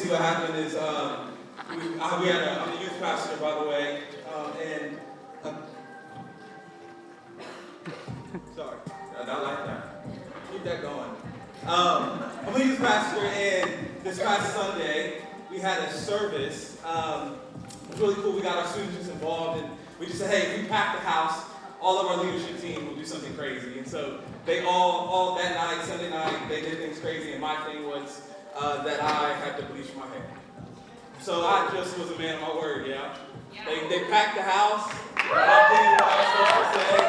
see what happened is I'm the youth pastor, by the way, and sorry, not like that. Keep that going. I'm a youth pastor, and this past Sunday we had a service. It was really cool. We got our students involved, and we just said, hey, if we pack the house, all of our leadership team will do something crazy. And so they all that night, Sunday night, they did things crazy, and my thing was that I had to bleach my hair. So I just was a man of my word, yeah? They packed the house. I did what I was supposed to say.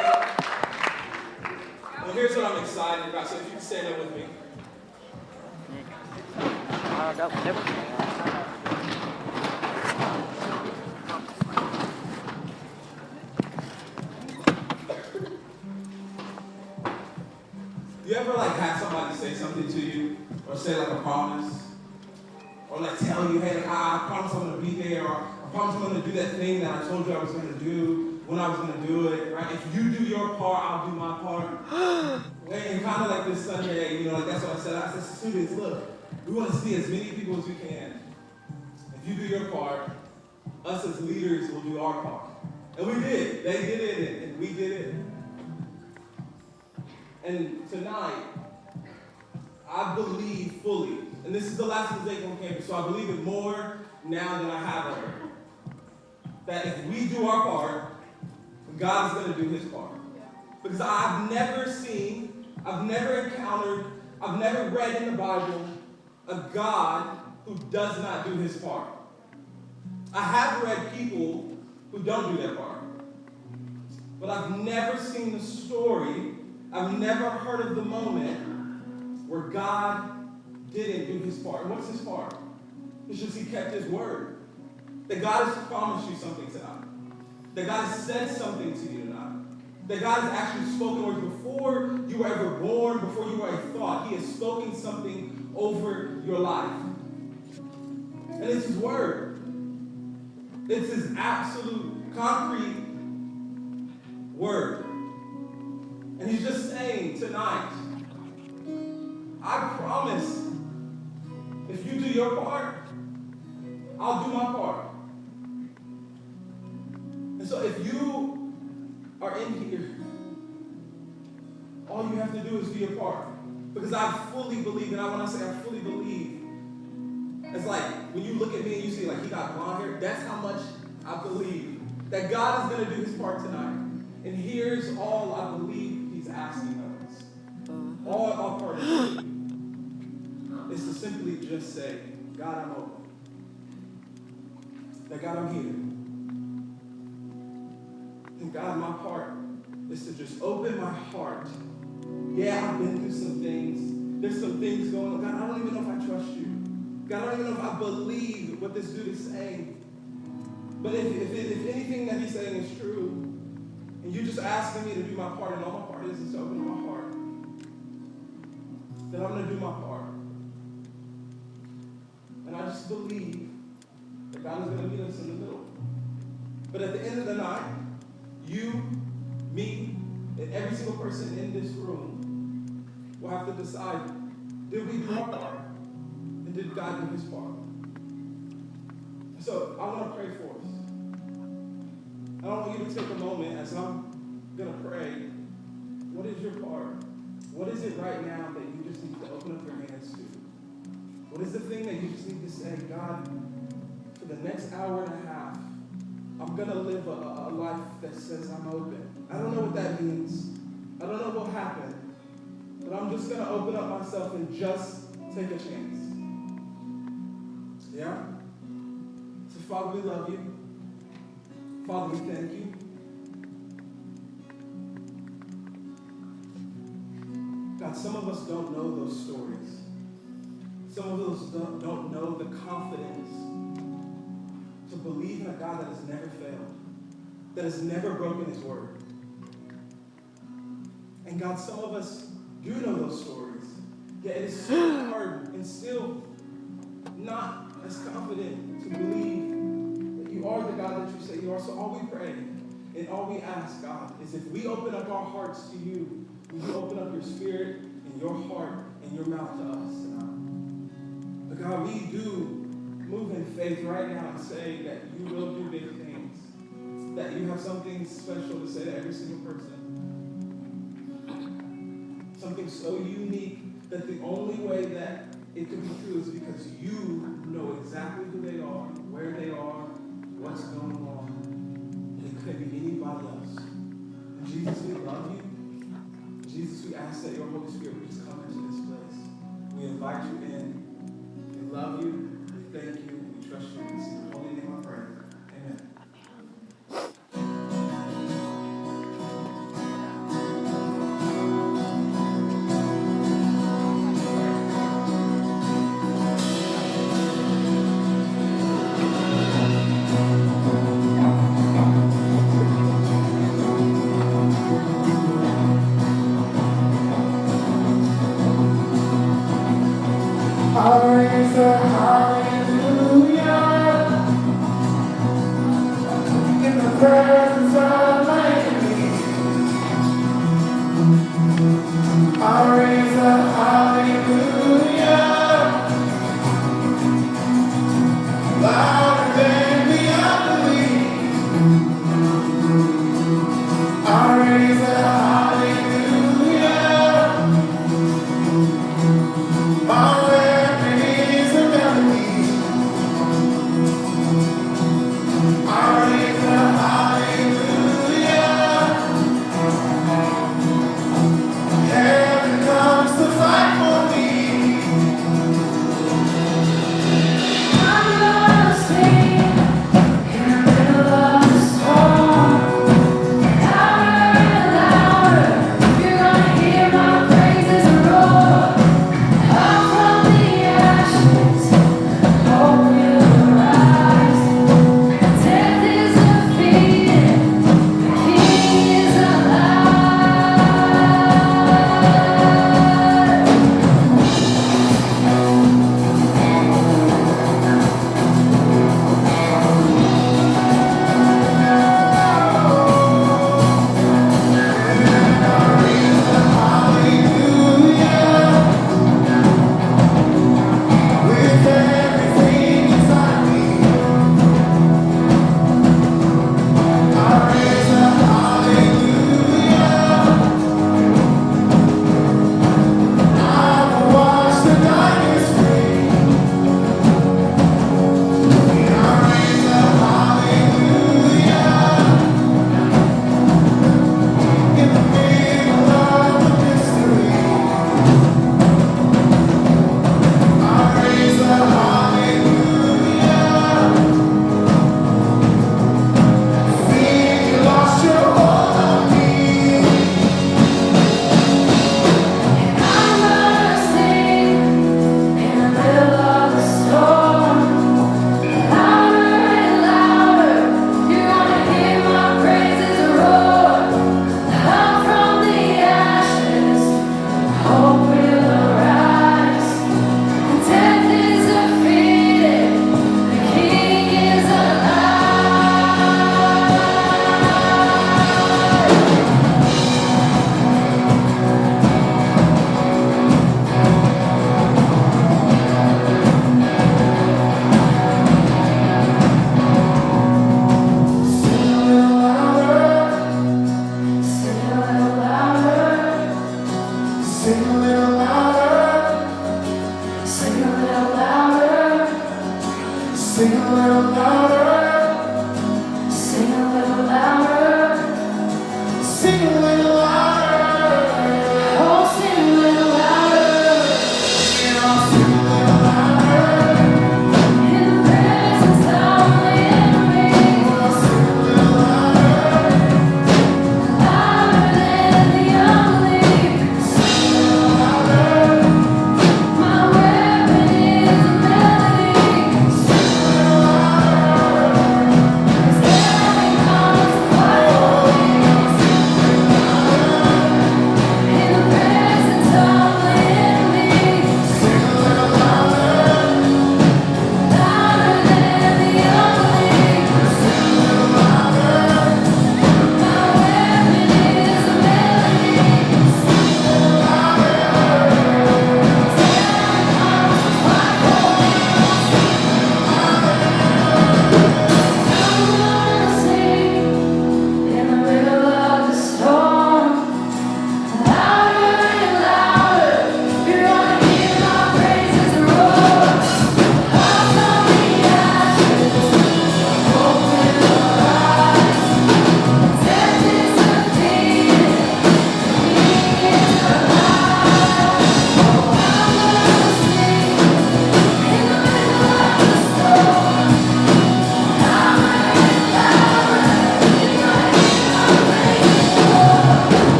Well, here's what I'm excited about. So if you can stand up with me. You ever have somebody say something to you, or say a promise, or tell you, hey, I promise I'm going to be there, or I promise I'm going to do that thing that I told you I was going to do when I was going to do it, right? If you do your part, I'll do my part. And kind of like this Sunday, that's what I said. I said, students, look, we want to see as many people as we can. If you do your part, us as leaders will do our part. And we did. They did it, and we did it. And tonight, I believe fully, and this is the last Mosaic on campus, so I believe it more now than I have ever, that if we do our part, God is going to do his part. Because I've never seen, I've never encountered, I've never read in the Bible a God who does not do his part. I have read people who don't do their part. But I've never seen the story, I've never heard of the moment where God didn't do his part. What's his part? It's just he kept his word. That God has promised you something tonight. That God has said something to you tonight. That God has actually spoken words before you were ever born, before you were a thought. He has spoken something over your life. And it's his word. It's his absolute, concrete word. And he's just saying tonight, I promise, if you do your part, I'll do my part. And so if you are in here, all you have to do is do your part. Because I fully believe, and when I say I fully believe, it's like when you look at me and you see he got blonde hair, that's how much I believe that God is going to do his part tonight. And here's all I believe he's asking of us. All our part is to simply just say, God, I'm open. That God, I'm here. And God, my part is to just open my heart. Yeah, I've been through some things. There's some things going on. God, I don't even know if I trust you. God, I don't even know if I believe what this dude is saying. But if anything that he's saying is true, and you're just asking me to do my part, and all my part is to open my heart, then I'm going to do my part. And I just believe that God is going to meet us in the middle. But at the end of the night, you, me, and every single person in this room will have to decide, did we do our part? And did God do his part? So I want to pray for us. I want you to take a moment as I'm going to pray. What is your part? What is it right now that you just need to open up your hands to? What is the thing that you just need to say, God, for the next hour and a half, I'm going to live a life that says I'm open. I don't know what that means. I don't know what will happen. But I'm just going to open up myself and just take a chance. Yeah? So, Father, we love you. Father, we thank you. God, some of us don't know those stories. Some of us don't know the confidence to believe in a God that has never failed, that has never broken his word. And God, some of us do know those stories, yet it is so hard and still not as confident to believe that you are the God that you say you are. So all we pray and all we ask, God, is if we open up our hearts to you, will you open up your spirit and your heart and your mouth to us tonight? But God, we do move in faith right now and say that you will do big things, that you have something special to say to every single person. Something so unique that the only way that it can be true is because you know exactly who they are, where they are, what's going on. And it couldn't be anybody else. And Jesus, we love you. Jesus, we ask that your Holy Spirit would just come into this place. We invite you in. We love you. We thank you. We trust you. In your holy name I pray. Amen.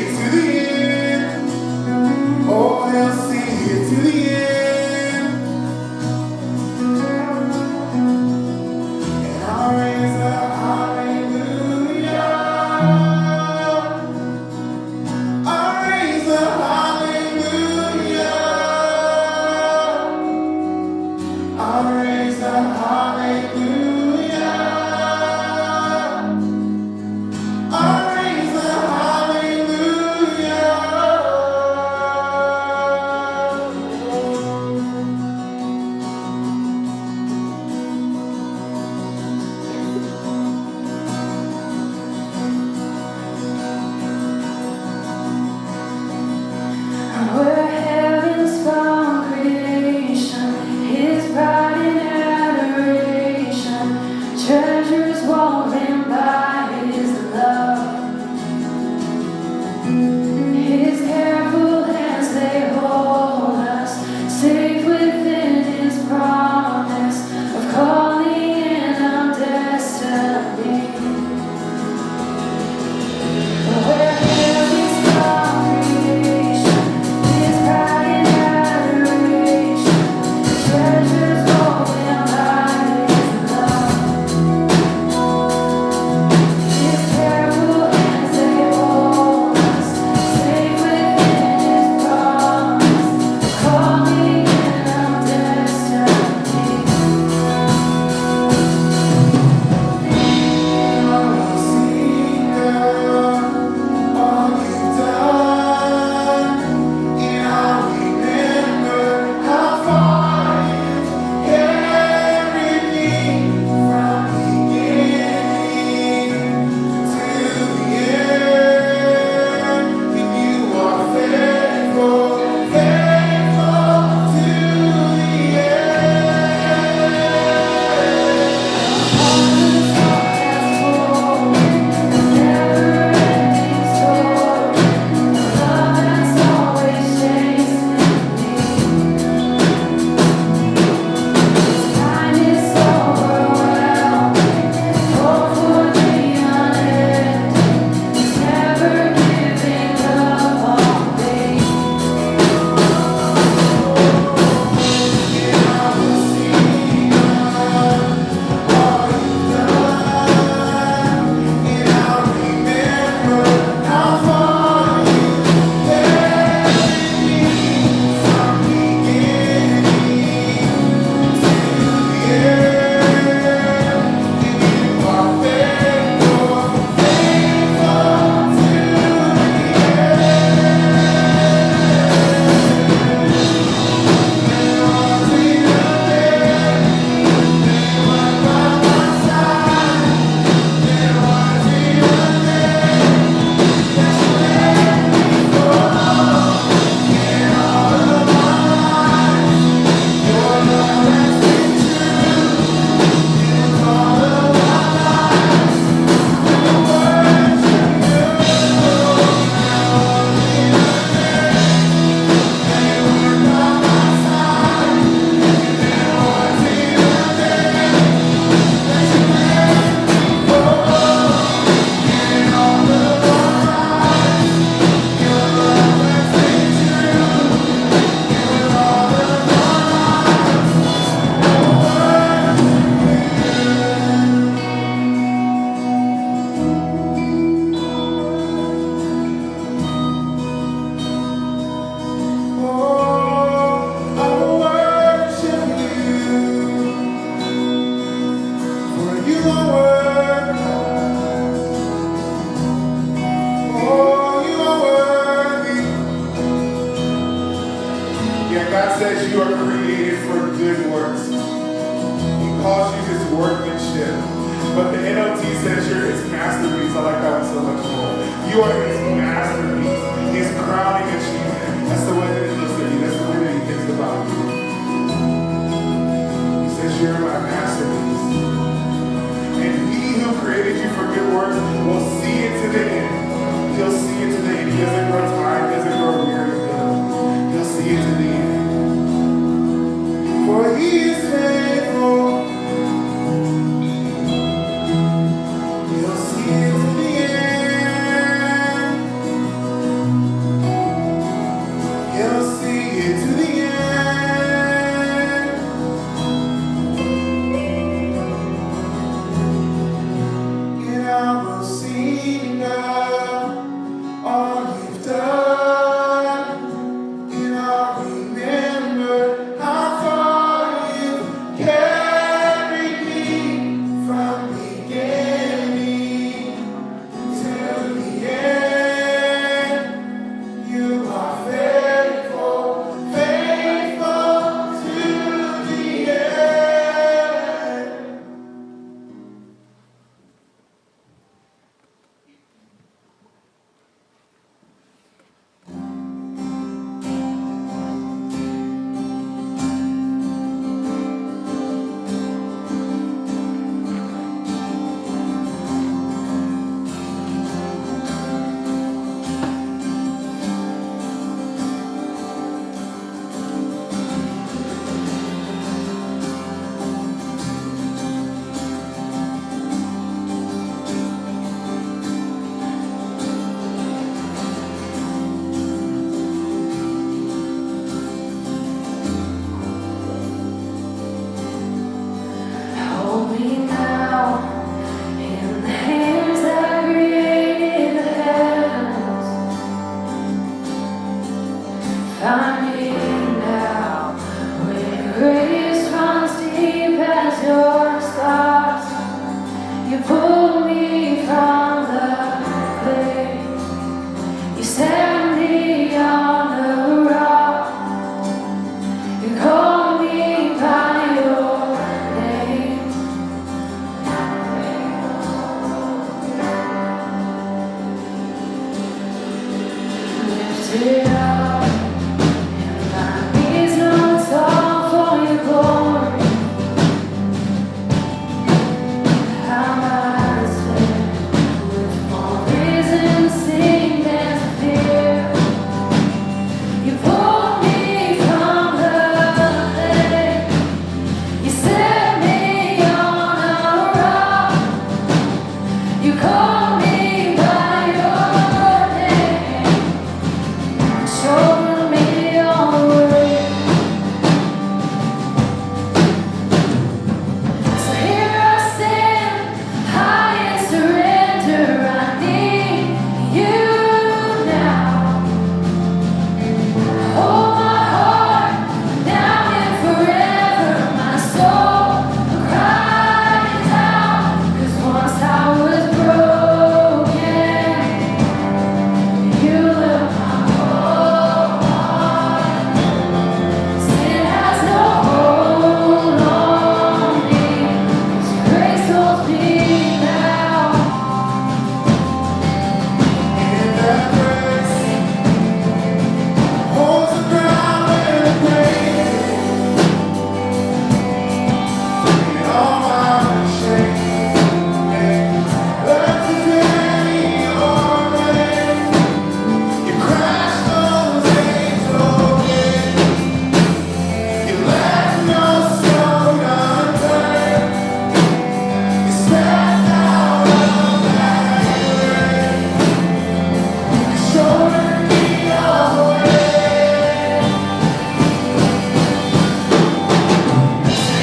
it to the end. Oh, he'll see it to the end. And I'll raise a hallelujah. I'll raise a hallelujah. I'll raise a hallelujah. I'll raise a hallelujah. Where heaven's found creation, His pride and adoration, treasures woven by His love. His careful hands they hold us, safe within His promise of calling in our destiny. Where heaven's found creation, His pride and adoration, treasures woven by His love. His careful hands they hold us, safe within His promise, calling in our destiny. I'll sing all you've done, and I'll remember how far you've carried me from beginning to the end. And you are faithful, faithful to the God says you are created for good works. He calls you His workmanship. But the NLT says you're His masterpiece. I like that one so much more. You are His masterpiece. His crowning achievement. That's the way that He looks at you. That's the way that He thinks about you. He says you're my masterpiece. And He who created you for good works will see it to the end. He'll see it to the end. He doesn't grow tired. He doesn't grow weary. He'll see it to the end. For He is faithful. He'll see it to the end. lifted up, and my knees not tall for your glory. How I stand with more reason, sing than fear. You pulled me from the clay. You set me on a rock. You called me by your name, showed me your way. So here I stand, high in surrender. I need you now. Hold my heart now and forever. My soul cries out, 'cause once I was broken. You lift my whole heart. Sin has no hold on me. 'Cause grace holds me now. In that grace, holds the ground and the grave. In all my shame, left within your name. You crashed those angels in. You left no stone unturned. You stepped out of that grave. You showed me your way.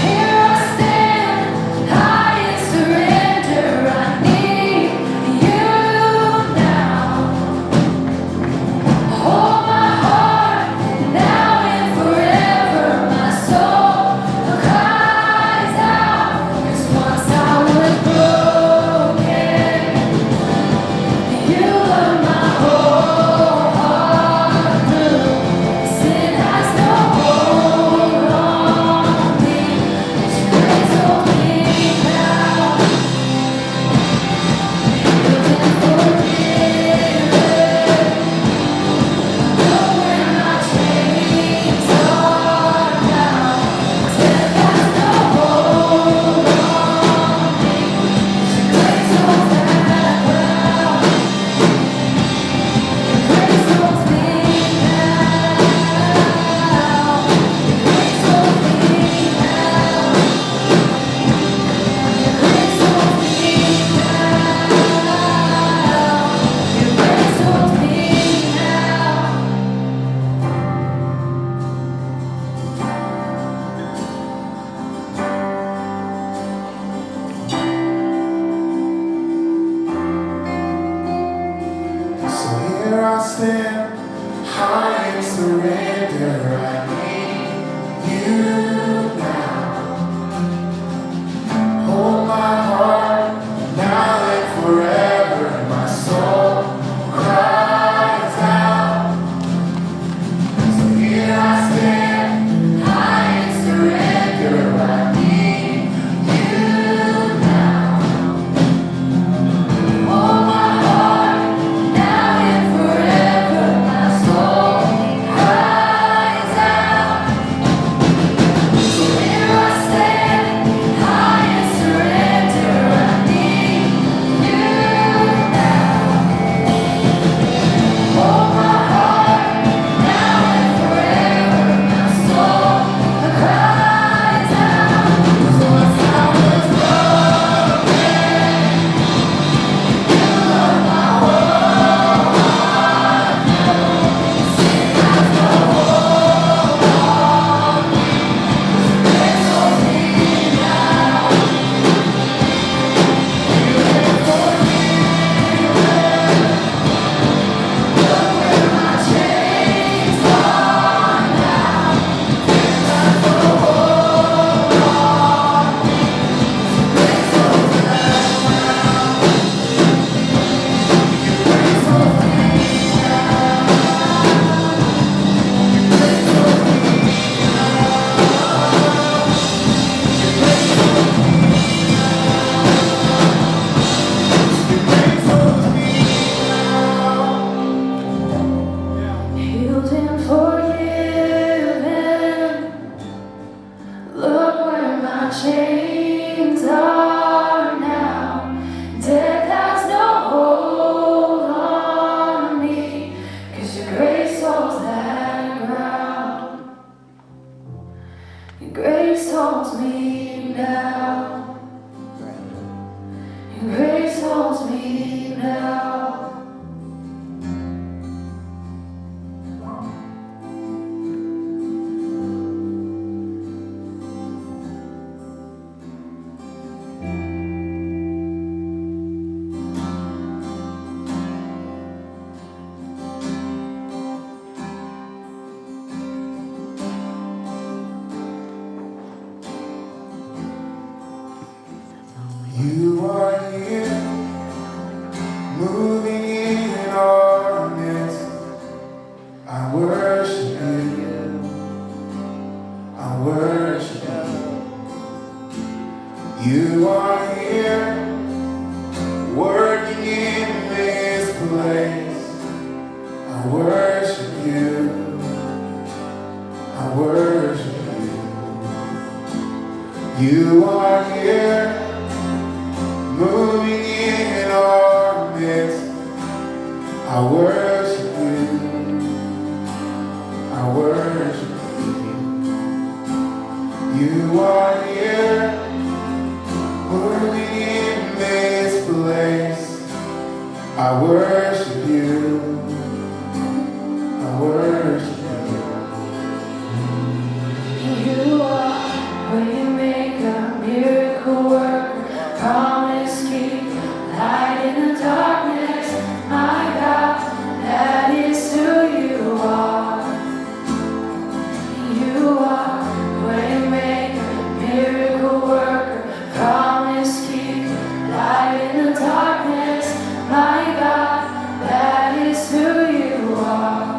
Here I stand, high in surrender. I need you now. Hold my heart now and forever. My soul cries out, 'cause once I was broken. You love my whole heart through. Sin has no hold on me. Your grace holds me now. Living forever, knowing my chains are down. Death has no hold on me. Your grace holds that ground. Your grace holds me now. Your grace holds me now. Your grace holds me now. Your grace holds me So here I stand, high in surrender. I need you now. Hold my heart now and forever. My soul cries out. So here I stand, high in surrender. I need you now. Hold my heart now and forever. My soul cries out. me now. Your grace holds me now. You are here, moving in our midst. I worship you. I worship you. You are here, working in this place. I worship you. I worship you. You are here, moving in our midst. I worship you. I worship you. You are here, moving in this place. I worship you. I worship you. You are waymaker, miracle worker, promise keep, light in the darkness. My God, that is who you are. You are waymaker, miracle worker, promise keep, light in the darkness. My God, that is who you are.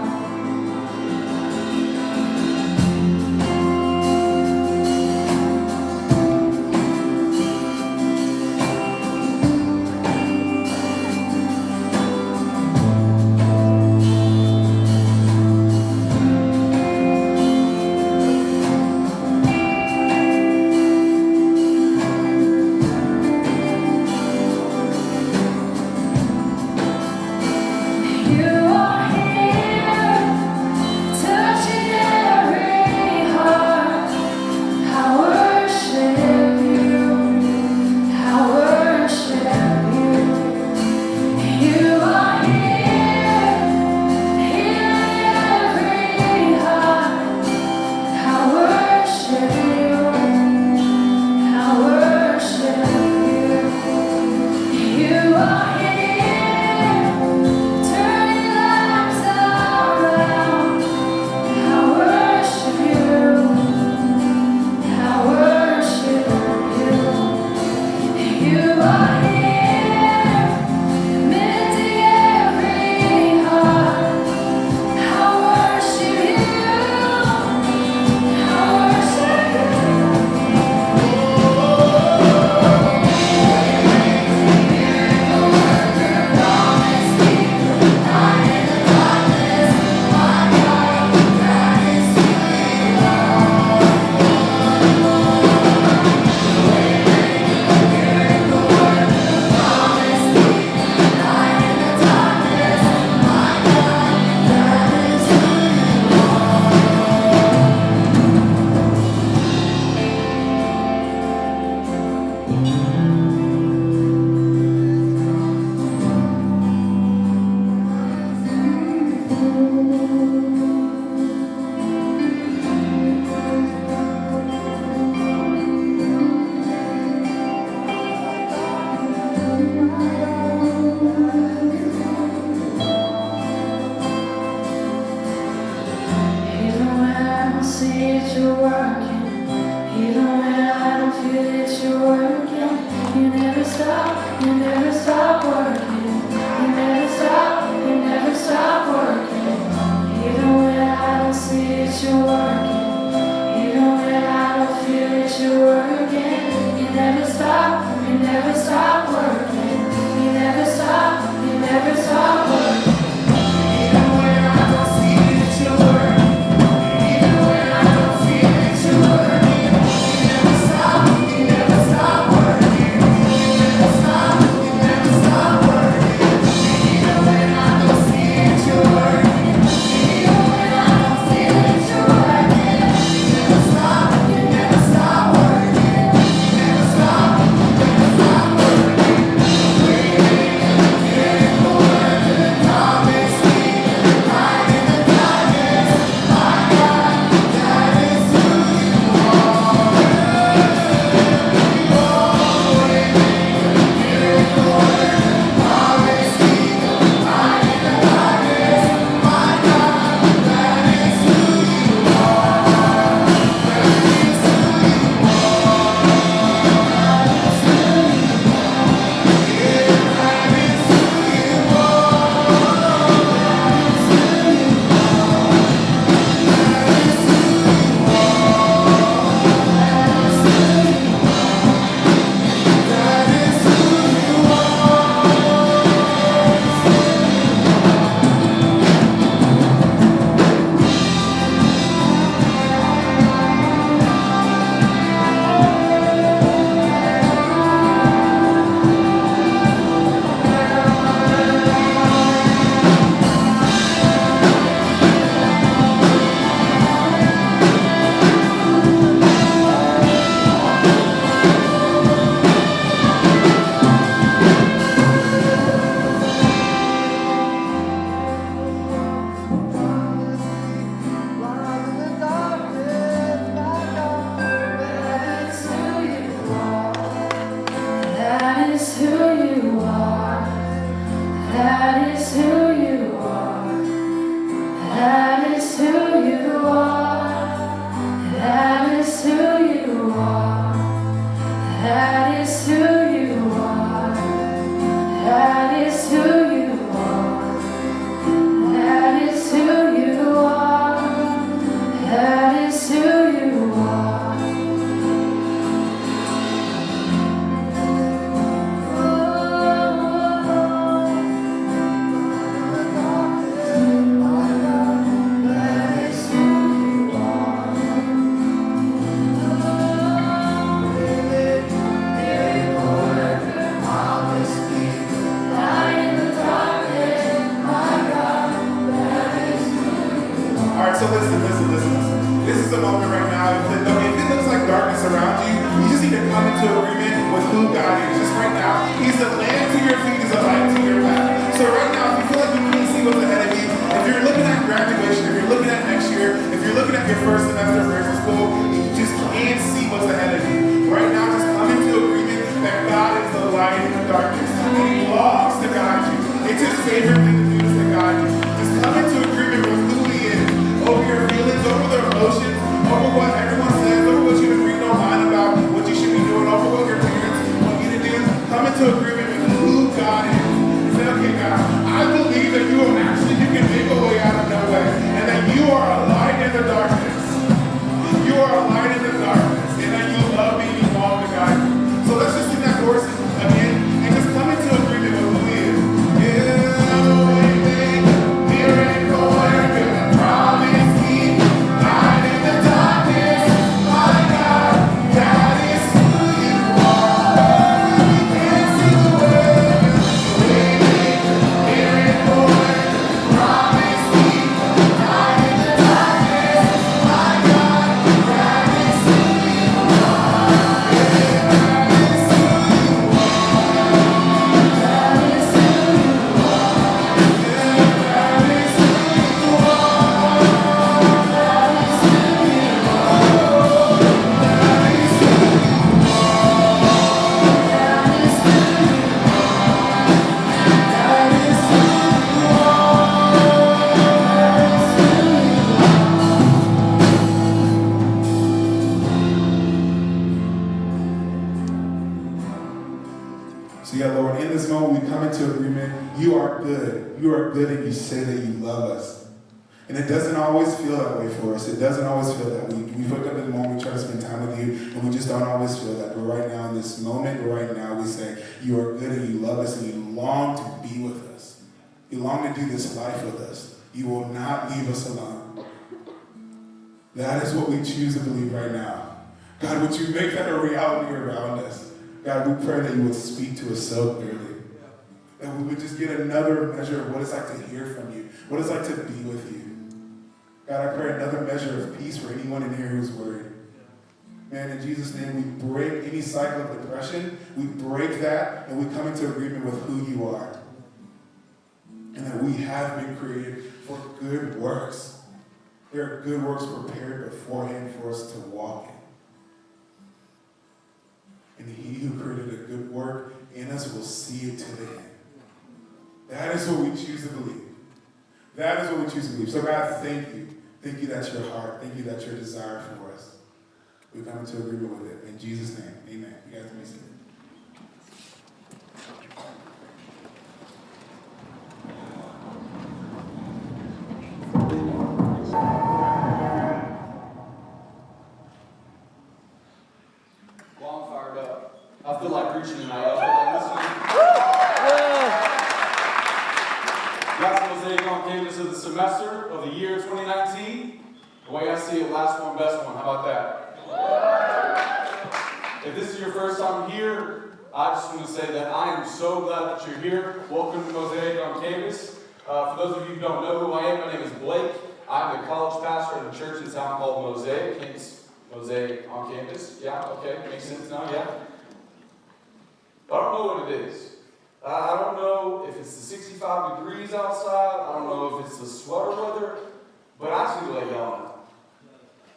Stop. That is who you are. That is who you are. That is who you are. That is who you are. That is who you are. That is who you are. So listen. This is a moment right now. If it looks like darkness around you, you just need to come into agreement with who God is. Just right now. He's a lamp to your feet, he's a light to your path. So right now, if you feel like you can't see what's ahead of you, if you're looking at graduation, if you're looking at next year, if you're looking at your first semester of nursing school, you just can't see what's ahead of you. Right now, just come into agreement that God is the light in the darkness. And he longs to guide you. It's his favorite thing to do is to guide you. Just come into agreement with who he is. Over your feelings, over the emotions, over what everyone says, over what you've been reading online about, what you should be doing, over what your parents want you to do. Come into agreement with who God is. Say, okay, God, I believe that you can make a way out of no way, and that you are a light in the darkness. You are a light in the darkness, and that you love me and you long to guide me. So let's just sing that chorus again, and just come into agreement with who he is. So yeah, Lord, in this moment we come into agreement. You are good. You are good, and you say that you love us. And it doesn't always feel that way for us. It doesn't always feel that. We wake up in the morning, we try to spend time with you, and we just don't always feel that. But right now, in this moment, right now, we say, you are good and you love us and you long to be with us. You long to do this life with us. You will not leave us alone. That is what we choose to believe right now. God, would you make that a reality around us? God, we pray that you would speak to us so clearly. That we would just get another measure of what it's like to hear from you, what it's like to be with you. God, I pray another measure of peace for anyone in here who's worried. Man, in Jesus' name, we break any cycle of depression. We break that, and we come into agreement with who you are. And that we have been created for good works. There are good works prepared beforehand for us to walk in. And he who created a good work in us will see it to the end. That is what we choose to believe. That is what we choose to believe. So God, thank you. Thank you that's your heart. Thank you that's your desire for us. We come into agreement with it. In Jesus' name, amen. You guys may see it. Well, I'm fired up. I feel like preaching tonight. I feel like listening. Last Mosaic on campus of the semester of the year 2019. The way I see it, last one, best one. How about that? If this is your first time here, I just want to say that I am so glad that you're here. Welcome to Mosaic on campus. For those of you who don't know who I am, my name is Blake. I'm a college pastor at a church in town called Mosaic. Hence, Mosaic on campus. Yeah, okay, makes sense now, yeah. But I don't know what it is. I don't know if it's the 65 degrees outside. I don't know if it's the sweater weather. But I just need to let y'all know.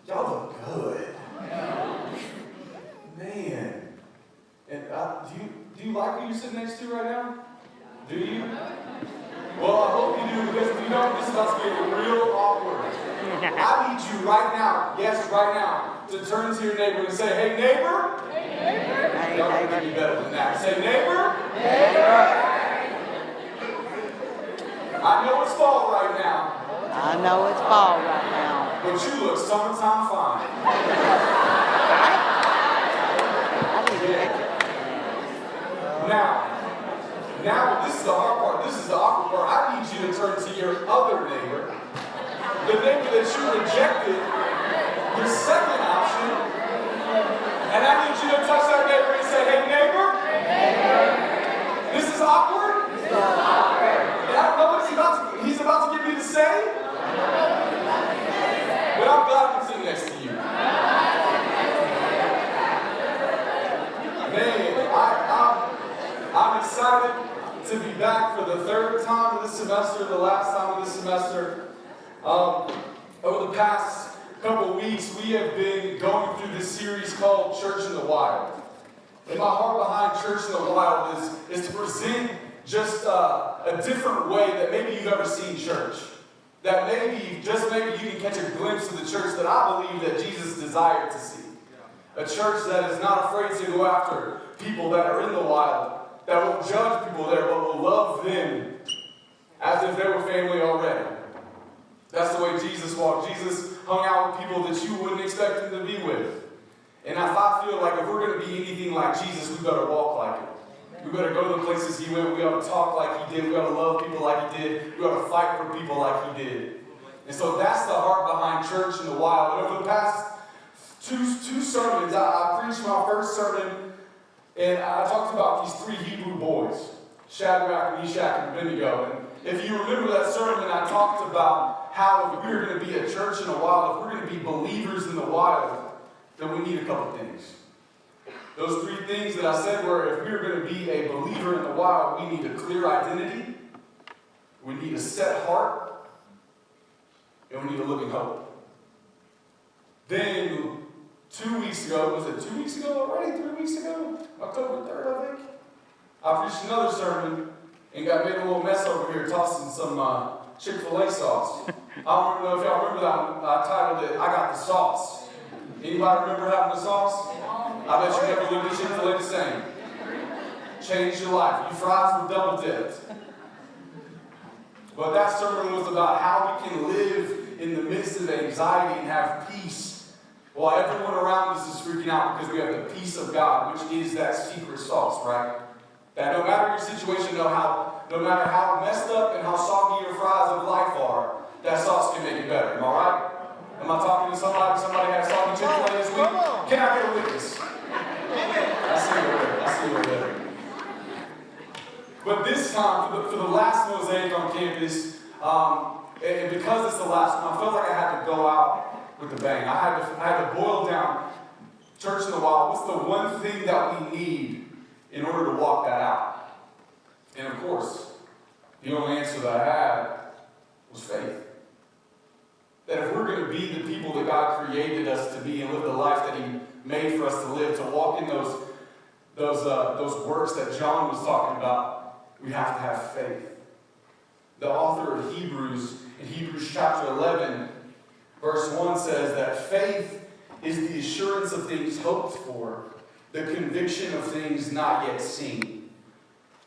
Y'all look good. Man. And do you like who you're sitting next to right now? Do you? Well, I hope you do, because if you don't, this is about to get real awkward. I need you right now, yes, right now, to turn to your neighbor and say, hey, neighbor. Y'all gotta get me better than that. Say, neighbor. I know it's fall right now. I know it's fall right now. But you look summertime fine. Now, this is the hard part. This is the awkward part. I need you to turn to your other neighbor. The neighbor that you rejected, your second option. And I need you to touch that neighbor and say, hey, neighbor. This is awkward. And I don't know what he's about to get me to say. But I'm glad I'm sitting next to you. Man, I'm excited to be back for the third time of this semester, the last time of this semester. Over the past couple of weeks, we have been going through this series called Church in the Wild. And my heart behind Church in the Wild is to present just a different way that maybe you've ever seen church. That maybe, just maybe, you can catch a glimpse of the church that I believe that Jesus desired to see. A church that is not afraid to go after people that are in the wild, that won't judge people there, but will love them as if they were family already. That's the way Jesus walked. Jesus hung out with people that you wouldn't expect him to be with. And if I feel like if we're going to be anything like Jesus, we better walk like it. We better go to the places he went. We ought to talk like he did. We ought to love people like he did. We ought to fight for people like he did. And so that's the heart behind Church in the Wild. And over the past two sermons, I preached my first sermon, and I talked about these three Hebrew boys, Shadrach, Meshach, and Abednego. And if you remember that sermon, I talked about how if we're going to be a church in the wild, if we're going to be believers in the wild, then we need a couple things. Those three things that I said were, if we're going to be a believer in the wild, we need a clear identity, we need a set heart, and we need a living hope. Then, 2 weeks ago, was it 2 weeks ago already? 3 weeks ago? October 3rd, I think. I preached another sermon and got made a little mess over here tossing some Chick-fil-A sauce. I don't know if y'all remember that one. I titled it, I Got the Sauce. Anybody remember having the sauce? I bet you never looked at Chick-fil-A the same. Changed your life. Your fries were double dipped. But that sermon was about how we can live in the midst of anxiety and have peace while everyone around us is freaking out because we have the peace of God, which is that secret sauce, right? That no matter your situation, no matter how messed up and how soggy your fries of life are, that sauce can make it better. Am I right? Am I talking to somebody? Somebody had soggy Chick-fil-A this week? Can I get a witness? I see you over there. But this time, for the last Mosaic on campus, and because it's the last one, I felt like I had to go out with a bang. I had to boil down Church in the Wild. What's the one thing that we need in order to walk that out? And of course, the only answer that I had was faith. That if we're going to be the people that God created us to be and live the life that he made for us to live, to walk in those works that John was talking about, we have to have faith. The author of Hebrews, in Hebrews chapter 11, verse 1 says that faith is the assurance of things hoped for, the conviction of things not yet seen.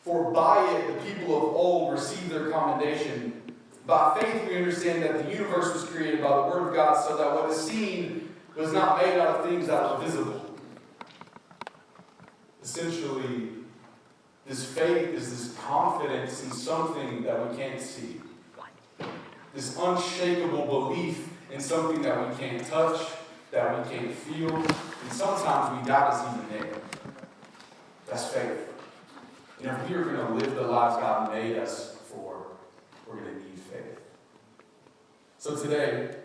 For by it the people of old received their commendation. By faith we understand that the universe was created by the word of God, so that what is seen was not made out of things that were visible. Essentially, this faith is this confidence in something that we can't see. This unshakable belief in something that we can't touch, that we can't feel, and sometimes we doubt it's even there. That's faith. And if we are going to live the lives God made us for, we're going to need faith. So today,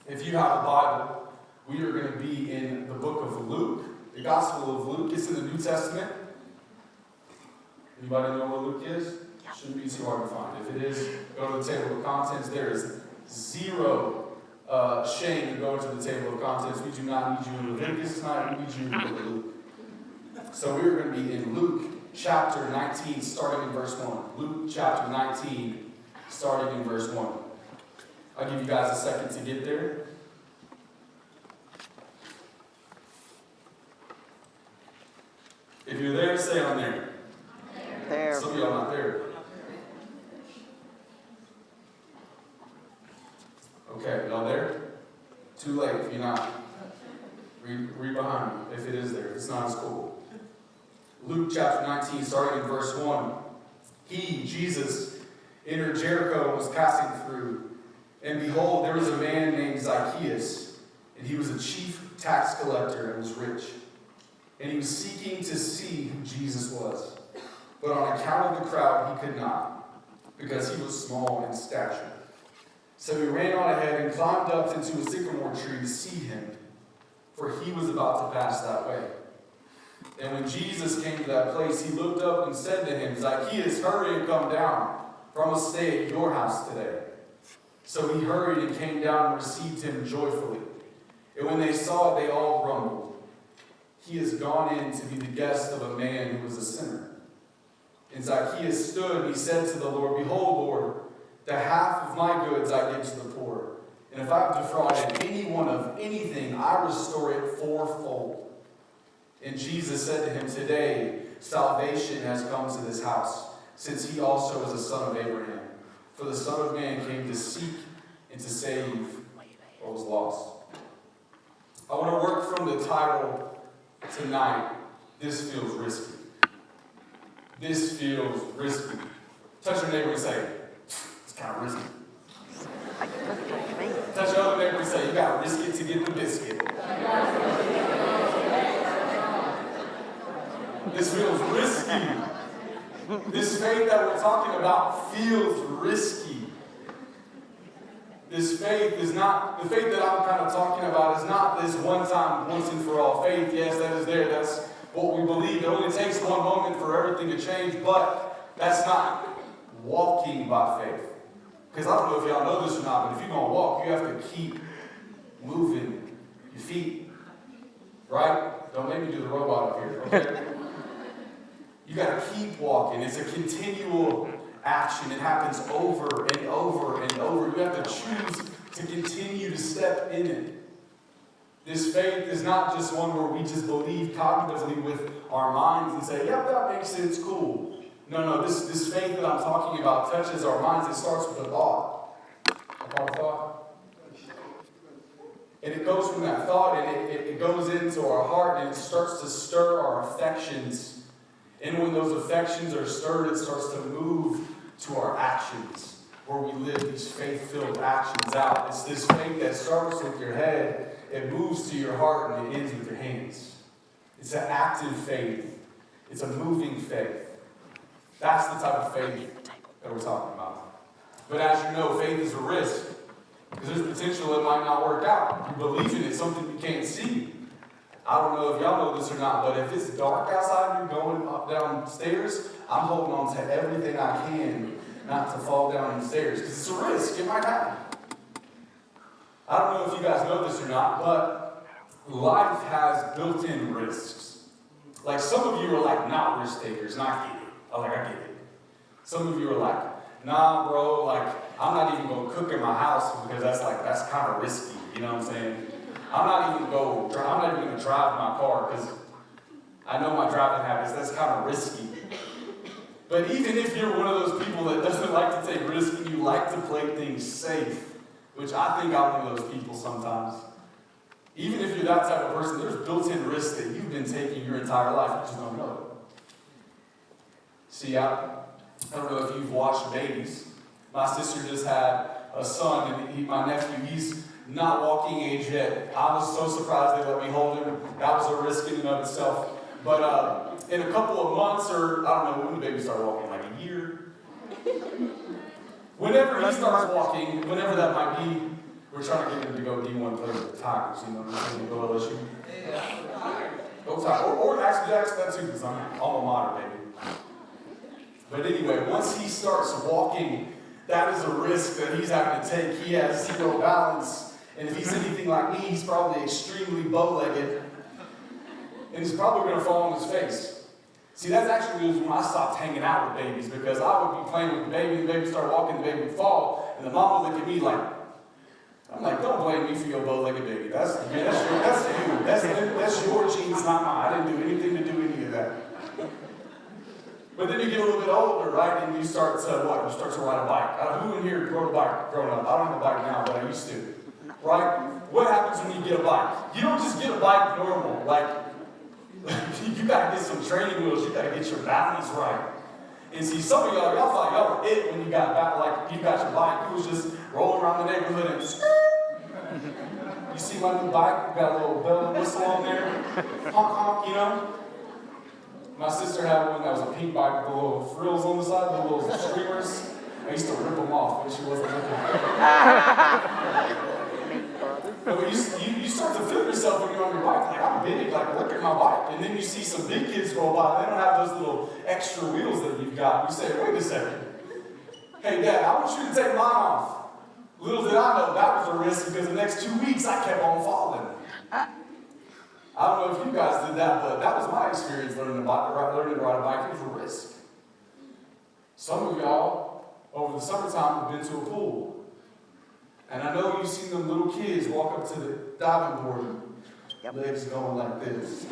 if you have a Bible, we are going to be in the book of Luke, the Gospel of Luke. It's in the New Testament. Anybody know where Luke is? Shouldn't be too hard to find. If it is, go to the table of contents. There is zero shame in going to the table of contents. We do not need you in Leviticus tonight. We need you in Luke. So we're going to be in Luke chapter 19, starting in verse 1. Luke chapter 19, starting in verse 1. I'll give you guys a second to get there. If you're there, say I'm there. There. Some of y'all not there. Okay, y'all there? Too late if you're not. Read behind me if it is there. If it's not, it's cool. Luke chapter 19, starting in verse 1. He, Jesus, entered Jericho and was passing through. And behold, there was a man named Zacchaeus, and he was a chief tax collector and was rich. And he was seeking to see who Jesus was. But on account of the crowd, he could not, because he was small in stature. So he ran on ahead and climbed up into a sycamore tree to see him, for he was about to pass that way. And when Jesus came to that place, he looked up and said to him, Zacchaeus, hurry and come down, for I must stay at your house today. So he hurried and came down and received him joyfully. And when they saw it, they all grumbled. He has gone in to be the guest of a man who was a sinner. And Zacchaeus stood and he said to the Lord, Behold, Lord, the half of my goods I give to the poor. And if I have defrauded anyone of anything, I restore it fourfold. And Jesus said to him, Today salvation has come to this house, since he also is a son of Abraham. For the Son of Man came to seek and to save what was lost. I want to work from the title tonight, This Feels Risky. This feels risky. Touch your neighbor and say, it's kind of risky. Touch your other neighbor and say, you got to risk it to get the biscuit. This feels risky. This faith that we're talking about feels risky. This faith is not, the faith that I'm kind of talking about is not this one-time, once and for all faith. Yes, that is there. That's what we believe. It only takes one moment for everything to change, but that's not walking by faith. Because I don't know if y'all know this or not, but if you're going to walk, you have to keep moving your feet. Right? Don't make me do the robot up here, okay? You got to keep walking. It's a continual action. It happens over and over and over. You have to choose to continue to step in it. This faith is not just one where we just believe cognitively with our minds and say, yep, that makes sense, cool. No, this faith that I'm talking about touches our minds. It starts with a thought. A thought. And it goes from that thought and it goes into our heart and it starts to stir our affections. And when those affections are stirred, it starts to move to our actions, where we live these faith-filled actions out. It's this faith that starts with your head, it moves to your heart, and it ends with your hands. It's an active faith. It's a moving faith. That's the type of faith that we're talking about. But as you know, faith is a risk, because there's potential it might not work out. You believe in it, something you can't see. I don't know if y'all know this or not, but if it's dark outside and you're going up downstairs, I'm holding on to everything I can not to fall down the stairs, because it's a risk. It might happen. I don't know if you guys know this or not, but life has built-in risks. Like some of you are like not risk takers, and I get it. I get it. Some of you are like, nah, bro, like I'm not even going to cook in my house because that's kind of risky. You know what I'm saying? I'm not even going to drive my car because I know my driving habits. That's kind of risky. But even if you're one of those people that doesn't like to take risks and you like to play things safe, which I think I'm one of those people sometimes, even if you're that type of person, there's built-in risks that you've been taking your entire life. You just don't know it. See, I don't know if you've watched babies. My sister just had a son, and my nephew, he's not walking age yet. I was so surprised they let me hold him. That was a risk in and of itself. But in a couple of months, or I don't know, when the baby started walking, like a year. Whenever he starts walking, whenever that might be, we're trying to get him to go D1 play with the Tigers, you know what I'm saying? Go LSU. Go Tigers. Or actually, that too, because I'm alma mater, baby. But anyway, once he starts walking, that is a risk that he's having to take. He has zero balance. And if he's anything like me, he's probably extremely bow-legged. And he's probably going to fall on his face. See, that's actually when I stopped hanging out with babies, because I would be playing with the baby, and the baby started walking, the baby would fall, and the mom would look at me like, I'm like, don't blame me for your bow-legged baby. That's you. That's your genes, not mine. I didn't do anything to do any of that. But then you get a little bit older, right? And you start to what? You start to ride a bike. Who in here rode a bike growing up? I don't have a bike now, but I used to. Right? What happens when you get a bike? You don't just get a bike normal. Like, you gotta get some training wheels. You gotta get your balance right. And see, some of y'all thought y'all were it when you got back, like you got your bike. You was just rolling around the neighborhood and you see my new bike? Got a little bell and whistle on there. Honk, honk, you know? My sister had one that was a pink bike with the little frills on the side, the little streamers. I used to rip them off when she wasn't looking. But you start to feel yourself when you're on your bike, like I'm big, like look at my bike. And then you see some big kids roll by, they don't have those little extra wheels that you've got. You say, wait a second. Hey Dad, I want you to take mine off. Little did I know that was a risk because the next 2 weeks I kept on falling. I don't know if you guys did that, but that was my experience learning to ride a bike. It was a risk. Some of y'all, over the summertime, have been to a pool. And I know you've seen them little kids walk up to the diving board and legs going like this.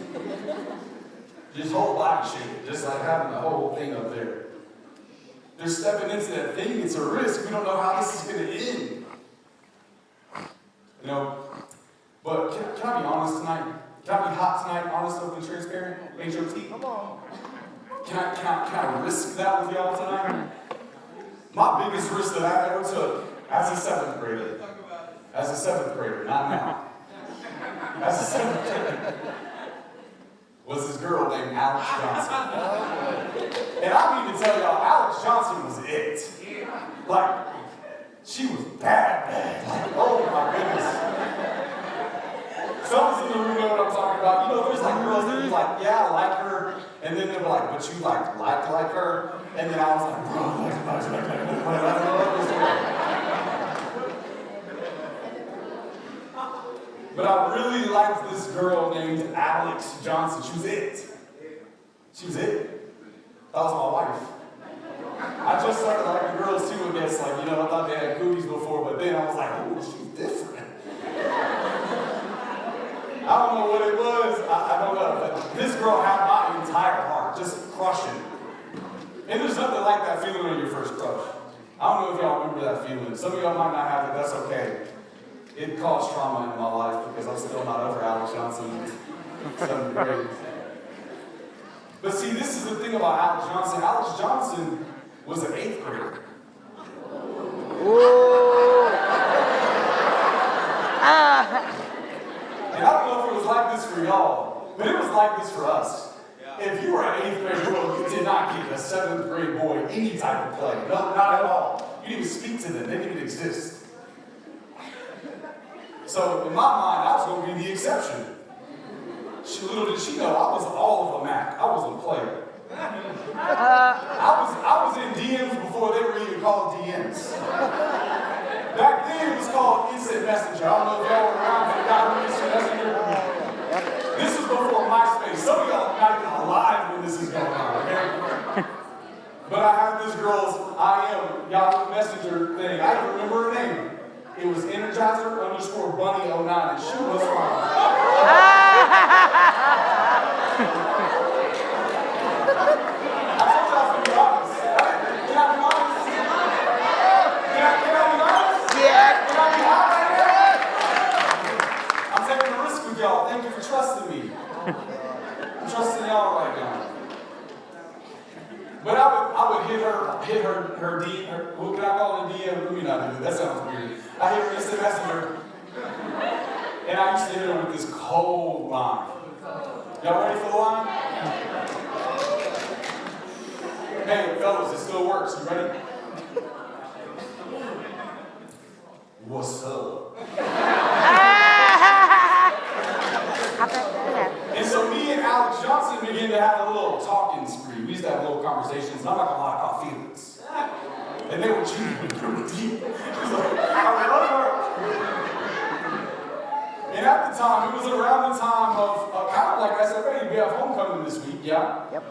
Just whole body shaking, just like having the whole thing up there. They're stepping into that thing, it's a risk. We don't know how this is going to end. You know, but can I be honest tonight? Can I be hot tonight, honest, open, transparent? H-O-T? Come on. Can I risk that with y'all tonight? My biggest risk that I ever took as a 7th grader. As a 7th grader, not now. As a 7th grader. Was this girl named Alex Johnson. And I mean to tell y'all, Alex Johnson was it. Like, she was bad. Like, oh my goodness. Some in the room know what I'm talking about. You know, there's like girls that be like, yeah, I like her. And then they're like, but you like her. And then I was like, bro, I don't know what this is. But I really liked this girl named Alex Johnson. She was it. She was it. That was my wife. I just started liking girls too, I guess. Like, you know, I thought they had cooties before, but then I was like, oh, she's different. I don't know what it was. I don't know. But this girl had my entire heart, just crushing. And there's nothing like that feeling on your first crush. I don't know if y'all remember that feeling. Some of y'all might not have it. That's okay. It caused trauma in my life because I'm still not over Alex Johnson in 7th grade. But see, this is the thing about Alex Johnson. Alex Johnson was an 8th grader. And I don't know if it was like this for y'all, but it was like this for us. If you were an 8th grade girl, you did not give a 7th grade boy any type of play. No, not at all. You didn't even speak to them. They didn't even exist. So in my mind, I was going to be the exception. Little did she know, I was all of a Mac. I wasn't a player. I was in DMs before they were even called DMs. Back then, it was called Instant Messenger. I don't know if y'all were around for that Instant Messenger. This was before MySpace. Some of y'all are not even alive when this is going on, okay? But I had this girl's Yahoo Messenger thing. I even remember her name. It was Energizer_Bunny09, and she was fine. I told y'all to be honest. Can I be honest? Can I be honest? Yeah. Can I be hot right now? I'm taking a risk with y'all. Thank you for trusting me. I'm trusting y'all right now. But I would hit her DM, what can I call it, DM? Let me not do that, that sounds weird. I hit her Instant Messenger, and I used to hit her with this cold line. Y'all ready for the line? Hey, fellas, it still works. You ready? What's up? And so me and Alex Johnson began to have a little talking spree. We used to have little conversations, and I'm not gonna lie, I caught feelings. And they were cheating, they were deep. I love her. And at the time, it was around the time of kind of like SFA, we have homecoming this week, yeah? Yep.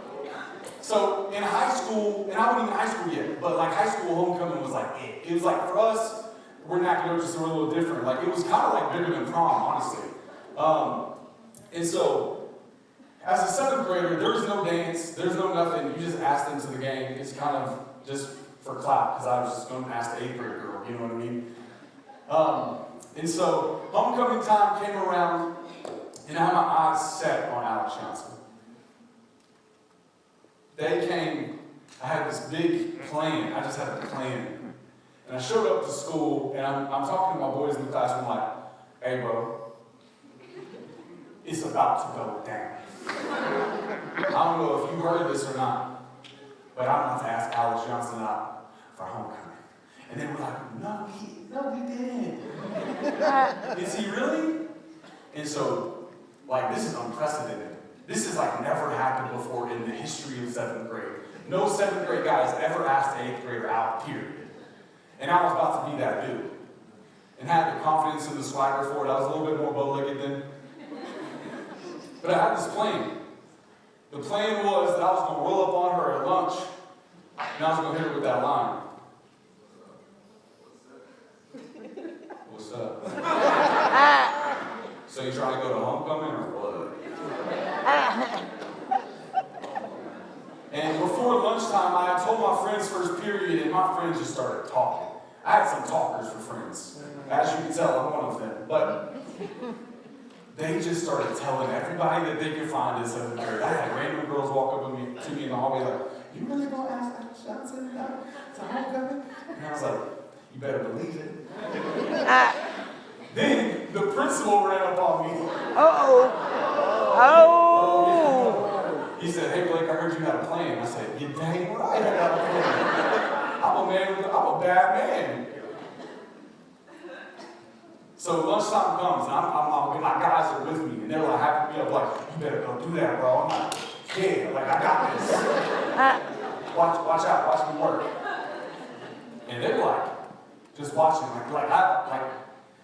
So in high school, and I wasn't even in high school yet, but like high school homecoming was like it. It was like for us, we're Nacogdoches, so we're a little different. Like it was kind of like bigger than prom, honestly. And so As a 7th grader, there's no dance, there's no nothing. You just asked into the game. It's kind of just for clout, because I was just going to ask the 8th grade girl, you know what I mean? And so homecoming time came around, and I had my eyes set on Alex Johnson. They came, I had this big plan. I just had a plan. And I showed up to school, and I'm talking to my boys in the classroom like, hey, bro, it's about to go down. I don't know if you heard this or not, but I'm about to ask Alex Johnson out for homecoming. And then we're like, no, we didn't. Is he really? And so, like, this is unprecedented. This has, like, never happened before in the history of 7th grade. No 7th grade guy has ever asked an 8th grader out, period. And I was about to be that dude. And had the confidence and the swagger for it. I was a little bit more bow-legged then. But I had this plan. The plan was that I was going to roll up on her at lunch, and I was going to hit her with that line. What's up? So you trying to go to homecoming or what? And before lunchtime, I had told my friends first period, and my friends just started talking. I had some talkers for friends. As you can tell, I'm one of them. But they just started telling everybody that they could find in 7th grade. I had random girls walk up to me in the hallway like, you really gonna ask Alex Johnson to homecoming? And I was like, you better believe it. Then the principal ran up on me. He said, hey Blake, I heard you had a plan. I said, you dang right I got a plan. I'm a bad man. So lunchtime comes, and my guys are with me, and they're like happy me up, like, you better go do that, bro. I'm like, yeah, like I got this. Watch out, watch me work. And they're like, just watching,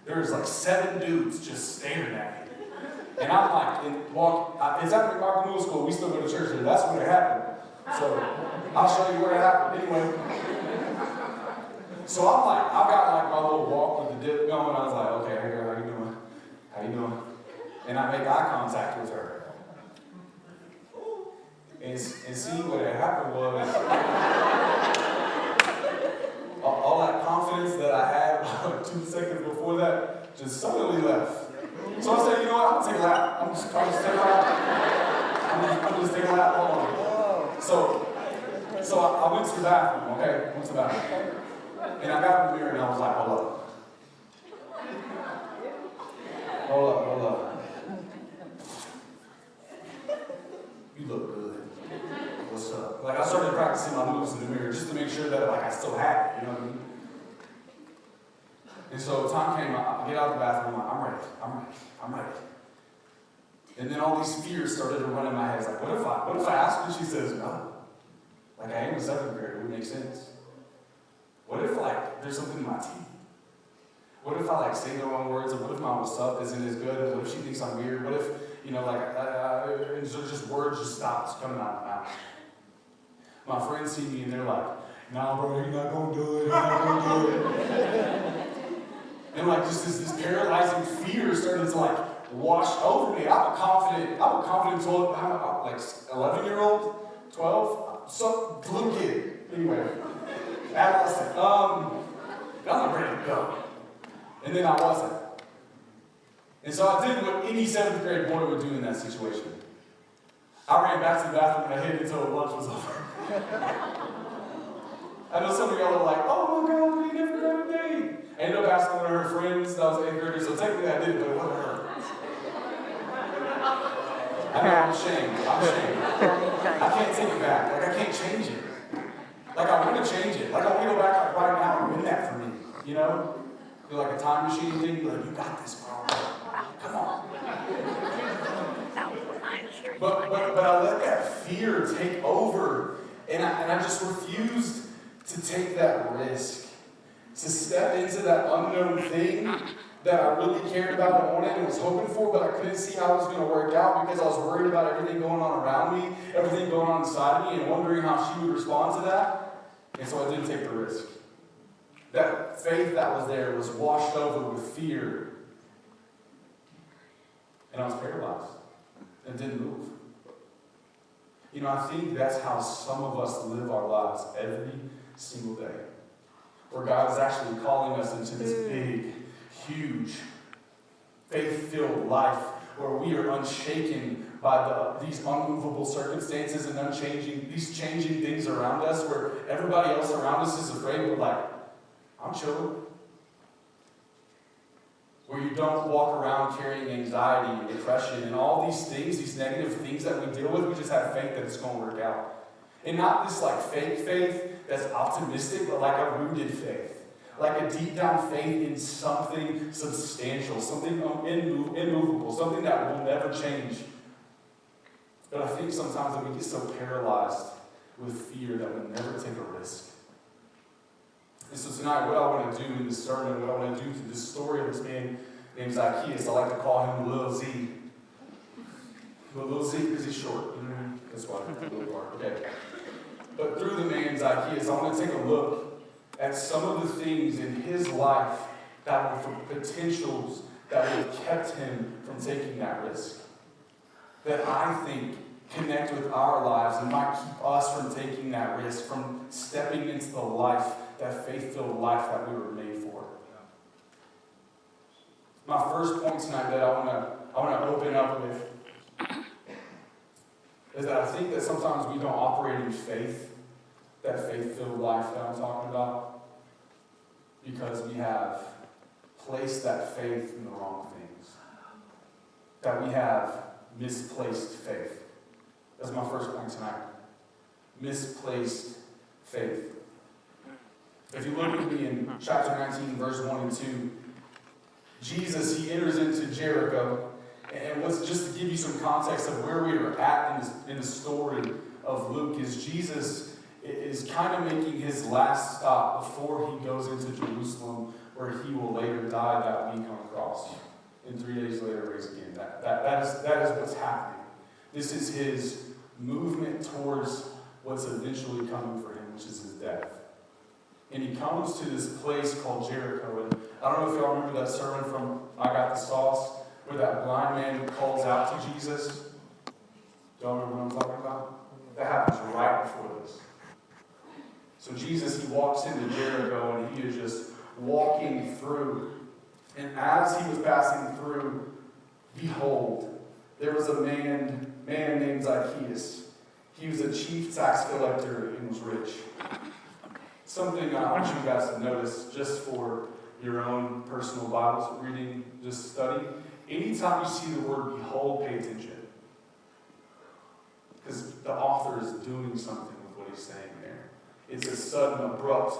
there's like 7 dudes just staring at me. And I'm like, it's after Mark Middle School, we still go to church there. That's when it happened. So I'll show you where it happened. Anyway. So I'm like, I've got like my little walk with the dip going. I was like, okay, hey girl, how you doing? How you doing? And I make eye contact with her. And see what had happened was, all that confidence that I had like 2 seconds before that just suddenly left. So I said, you know what, I'm gonna take a lap. I'm just take a lap. I'm just take a lap. Hold on. So I went to the bathroom, okay? Went to the bathroom. And I got in the mirror and I was like, hold up. Hold up. You look good. What's up? Like I started practicing my moves in the mirror just to make sure that like I still had it, you know what I mean? And so time came, I get out of the bathroom, I'm ready. And then all these fears started to run in my head. It's like, what if I ask her? She says, no. Like I am in 7th grade, it would make sense. What if like there's something in my teeth? What if I like say the wrong words? And what if my what's up isn't as good? And what if she thinks I'm weird? What if, you know, and so just words just stopped coming out of my mouth. My friends see me and they're like, nah bro, you're not gonna do it, you're not gonna do it. And like just this paralyzing fear started to like wash over me. I'm a confident 12, I'm like 11-year-old, 12, some little kid. Anyway, adolescent. I'm ready to go. And then I wasn't. And so I did what any 7th grade boy would do in that situation. I ran back to the bathroom and I hid until lunch was over. I know some of y'all are like, oh my God, we never got a date. I ended up asking one of her friends that was 8th grader, so technically I did, but it wasn't her. I know, I'm ashamed. I can't take it back. Like, I can't change it. Like, I want to change it. Like, I want to go back like, right now and win that for me. You know? Feel like a time machine thing. Be like, you got this, bro. Come on. But I let that fear take over. And I just refused to take that risk. To step into that unknown thing that I really cared about and wanted and was hoping for, but I couldn't see how it was going to work out because I was worried about everything going on around me, everything going on inside of me, and wondering how she would respond to that. And so I didn't take the risk. That faith that was there was washed over with fear. And I was paralyzed and didn't move. You know, I think that's how some of us live our lives every single day. Where God is actually calling us into this big, huge, faith-filled life where we are unshaken by these unmovable circumstances and these changing things around us, where everybody else around us is afraid. We're like, I'm chilling. Where you don't walk around carrying anxiety and depression and all these things, these negative things that we deal with. We just have faith that it's going to work out. And not this like fake faith that's optimistic, but like a rooted faith. Like a deep down faith in something substantial, something immovable, something that will never change. But I think sometimes that we get so paralyzed with fear that we never take a risk. And so tonight, what I want to do in this sermon, what I want to do through this story of this man named Zacchaeus, I like to call him Lil Z. Lil Z because he's short. That's why Little Part. Okay. But through the man Zacchaeus, I want to take a look at some of the things in his life that were potentials that would have kept him from taking that risk. That I think connect with our lives and might keep us from taking that risk, from stepping into the life, that faith-filled life that we were made for. My first point tonight that I want to open up with is that I think that sometimes we don't operate in faith, that faith-filled life that I'm talking about, because we have placed that faith in the wrong things. That we have misplaced faith. That's my first point tonight. Misplaced faith. If you look with me in chapter 19, verse 1 and 2, Jesus, he enters into Jericho. And just to give you some context of where we are at in the story of Luke, is Jesus is kind of making his last stop before he goes into Jerusalem, where he will later die that week on the cross. And 3 days later raise again. That is what's happening. This is his movement towards what's eventually coming for him, which is his death. And he comes to this place called Jericho. And I don't know if y'all remember that sermon from I Got the Sauce, where that blind man calls out to Jesus. Do y'all remember what I'm talking about? That happens right before this. So Jesus, he walks into Jericho and he is just walking through. And as he was passing through, behold, there was a man named Zacchaeus. He was a chief tax collector and was rich. Something I want you guys to notice, just for your own personal Bible reading, just study. Anytime you see the word behold, pay attention. Because the author is doing something with what he's saying there. It's a sudden, abrupt.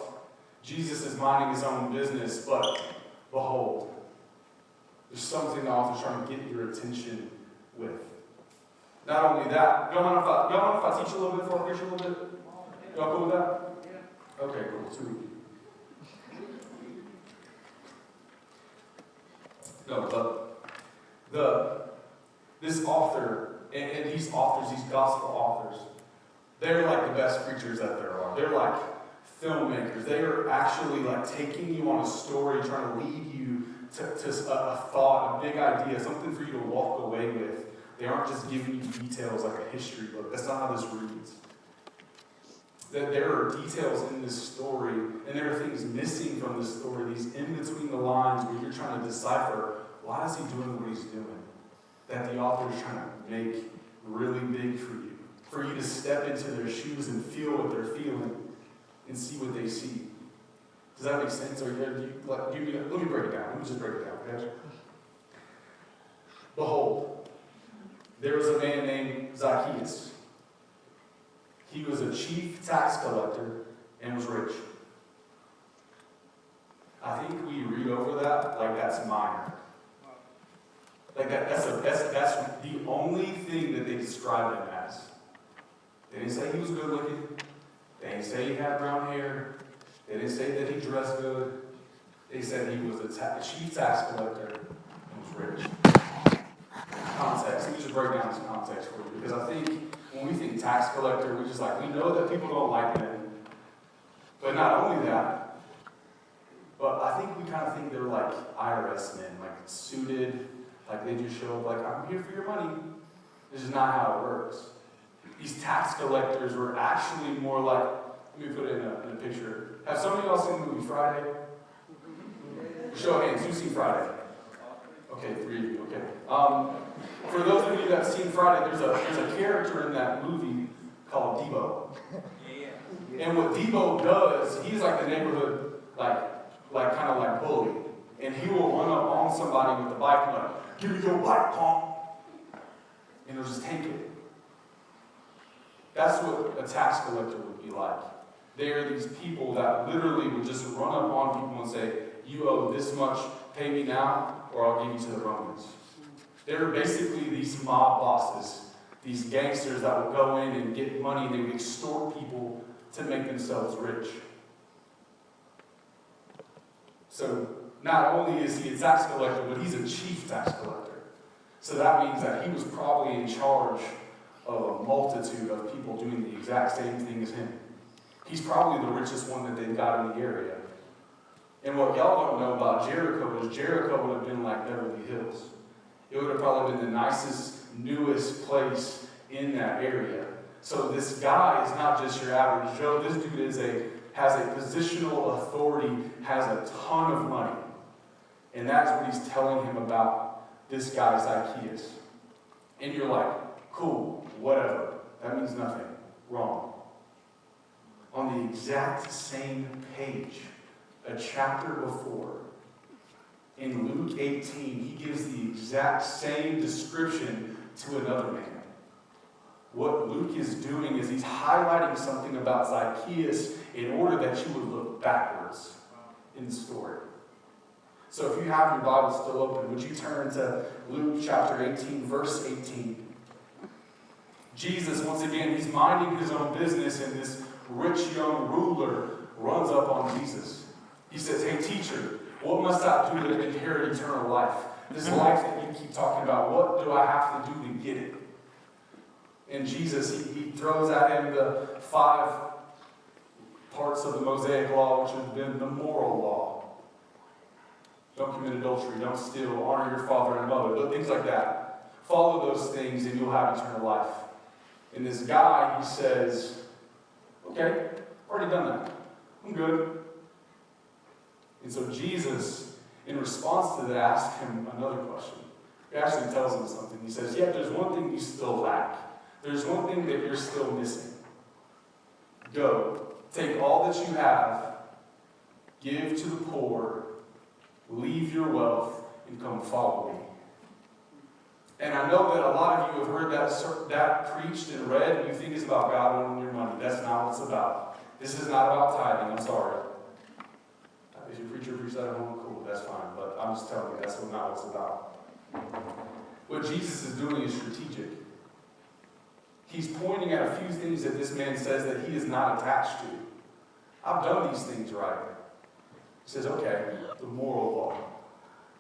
Jesus is minding his own business, but behold. There's something the author's trying to get your attention with. Not only that, y'all mind if I teach a little bit before I preach a little bit? Y'all cool with that? Okay, cool. Sweet. No, this author, and these authors, these gospel authors, they're like the best preachers that there are. They're like filmmakers. They are actually like taking you on a story, trying to lead you to a thought, a big idea, something for you to walk away with. They aren't just giving you details like a history book. That's not how this reads. That there are details in this story, and there are things missing from this story, these in between the lines where you're trying to decipher, why is he doing what he's doing? That the author is trying to make really big for you to step into their shoes and feel what they're feeling and see what they see. Does that make sense? Or let me break it down. Let me just break it down. Okay? Behold, there was a man named Zacchaeus. He was a chief tax collector and was rich. I think we read over that like that's minor. Like that's the only thing that they described him as. They didn't say he was good looking. They didn't say he had brown hair. They didn't say that he dressed good. They said he was a chief tax collector and was rich. Context. Let me just break down some context for you, because I think when we think tax collector, we know that people don't like them. But not only that, but I think we kind of think they're like IRS men, like suited, like they just show up like, I'm here for your money. This is not how it works. These tax collectors were actually more like, let me put it in a picture. Have some of y'all seen the movie Friday? Show of hands, who's seen Friday? Okay, 3 of you, okay. For those of you that have seen Friday, there's a character in that movie called Debo. And what Debo does, he's like the neighborhood, like kind of like bully. And he will run up on somebody with a bike and like, give me your bike, punk. And he'll just take it. That's what a tax collector would be like. They are these people that literally would just run up on people and say, you owe this much, pay me now, or I'll give you to the Romans. They're basically these mob bosses, these gangsters that would go in and get money and they would extort people to make themselves rich. So not only is he a tax collector, but he's a chief tax collector. So that means that he was probably in charge of a multitude of people doing the exact same thing as him. He's probably the richest one that they've got in the area. And what y'all don't know about Jericho is Jericho would have been like Beverly Hills. It would have probably been the nicest, newest place in that area. So this guy is not just your average Joe. This dude has a positional authority, has a ton of money. And that's what he's telling him about this guy, Zacchaeus. And you're like, cool, whatever. That means nothing. Wrong. On the exact same page, a chapter before, in Luke 18, he gives the exact same description to another man. What Luke is doing is he's highlighting something about Zacchaeus in order that you would look backwards in the story. So if you have your Bible still open, would you turn to Luke chapter 18, verse 18. Jesus, once again, he's minding his own business, and this rich young ruler runs up on Jesus. He says, hey, teacher, what must I do to inherit eternal life? This life that you keep talking about, what do I have to do to get it? And Jesus, he throws at him the 5 parts of the Mosiac law, which have been the moral law. Don't commit adultery, don't steal, honor your father and mother, things like that. Follow those things and you'll have eternal life. And this guy, he says, okay, already done that. I'm good. And so Jesus, in response to that, asks him another question. He actually tells him something. He says, yeah, there's one thing you still lack. There's one thing that you're still missing. Go, take all that you have, give to the poor, leave your wealth, and come follow me. And I know that a lot of you have heard that preached and read, and you think it's about God owning your money. That's not what it's about. This is not about tithing. I'm sorry. If your preacher preached that at home, cool, that's fine. But I'm just telling you, that's not what it's about. What Jesus is doing is strategic. He's pointing at a few things that this man says that he is not attached to. I've done these things right. He says, okay, the moral law.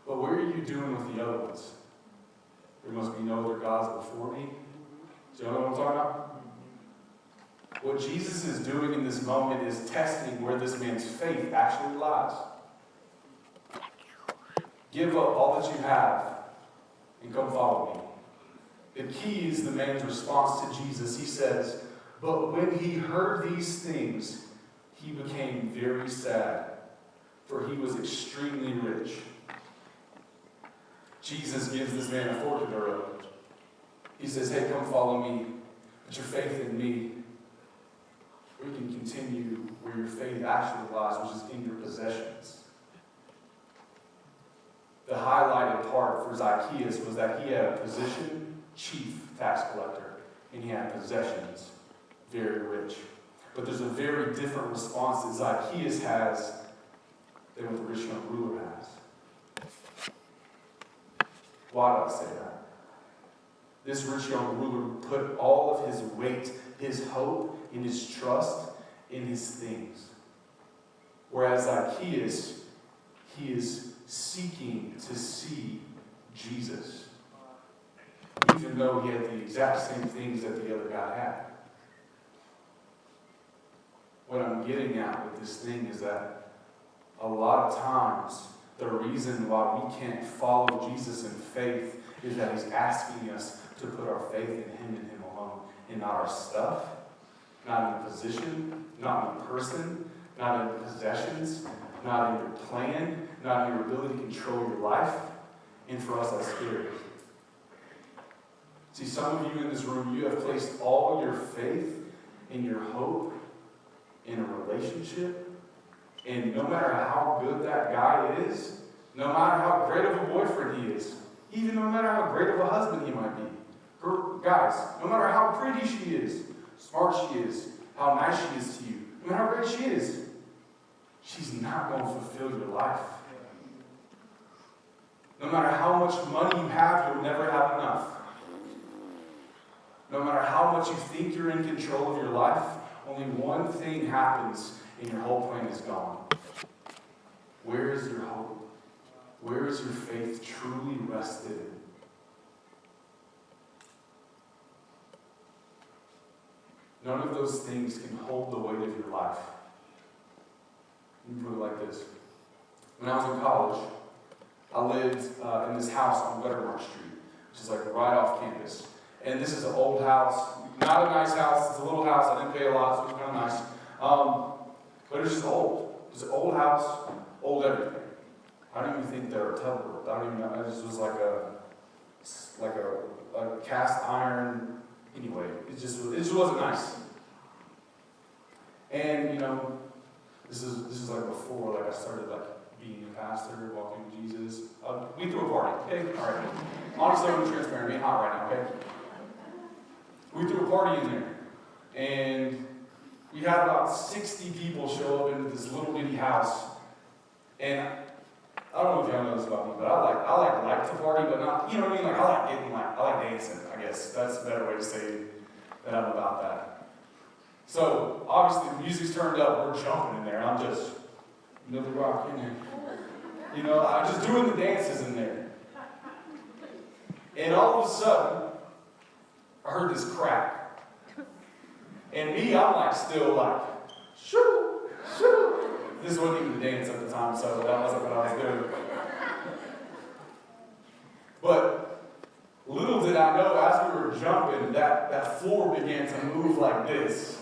But what are you doing with the other ones? There must be no other gods before me. Do you know what I'm talking about? What Jesus is doing in this moment is testing where this man's faith actually lies. Give up all that you have and come follow me. The key is the man's response to Jesus. He says, but when he heard these things, he became very sad, for he was extremely rich. Jesus gives this man a fork in the road. He says, hey, come follow me. Put your faith in me. We can continue where your faith actually lies, which is in your possessions. The highlighted part for Zacchaeus was that he had a position, chief tax collector, and he had possessions, very rich. But there's a very different response that Zacchaeus has than what the rich young ruler has. Why do I say that? This rich young ruler put all of his weight, his hope, and his trust in his things. Whereas Zacchaeus, he is seeking to see Jesus, even though he had the exact same things that the other guy had. What I'm getting at with this thing is that a lot of times, the reason why we can't follow Jesus in faith is that he's asking us to put our faith in him and him alone. alone, in not our stuff, not in position, not in person, not in possessions, not in your plan, not in your ability to control your life, and for us, that's Spirit. See, some of you in this room, you have placed all your faith and your hope in a relationship, and no matter how good that guy is, no matter how great of a boyfriend he is, even no matter how great of a husband he might be, guys, no matter how pretty she is, smart she is, how nice she is to you, no matter how great she is, she's not going to fulfill your life. No matter how much money you have, you'll never have enough. No matter how much you think you're in control of your life, only one thing happens and your whole plan is gone. Where is your hope? Where is your faith truly rested in? None of those things can hold the weight of your life. You put it like this. When I was in college, I lived in this house on Buttermark Street, which is like right off campus. And this is an old house, not a nice house. It's a little house. I didn't pay a lot, so it was kind of nice. But it was just old. It was an old house, old everything. I don't even think there were tub. I don't even know. It just was like a cast iron. Anyway, it just wasn't nice. And you know, this is like before I started being a pastor, walking with Jesus. We threw a party. Okay, all right. Honestly, I'm transparent. Being hot right now. Okay. We threw a party in there, and we had about 60 people show up into this little bitty house. And I don't know if y'all know this about me, but I like to party, but not, you know what I mean? I like dancing, I guess. That's a better way to say that I'm about that. So, obviously, the music's turned up, we're jumping in there, I'm just, Millie Rock in there. You know, I'm just doing the dances in there. And all of a sudden, I heard this crack. And me, I'm still shoo, shoo. This wasn't even a dance at the time, so that wasn't what I was doing. But little did I know, as we were jumping, that floor began to move like this.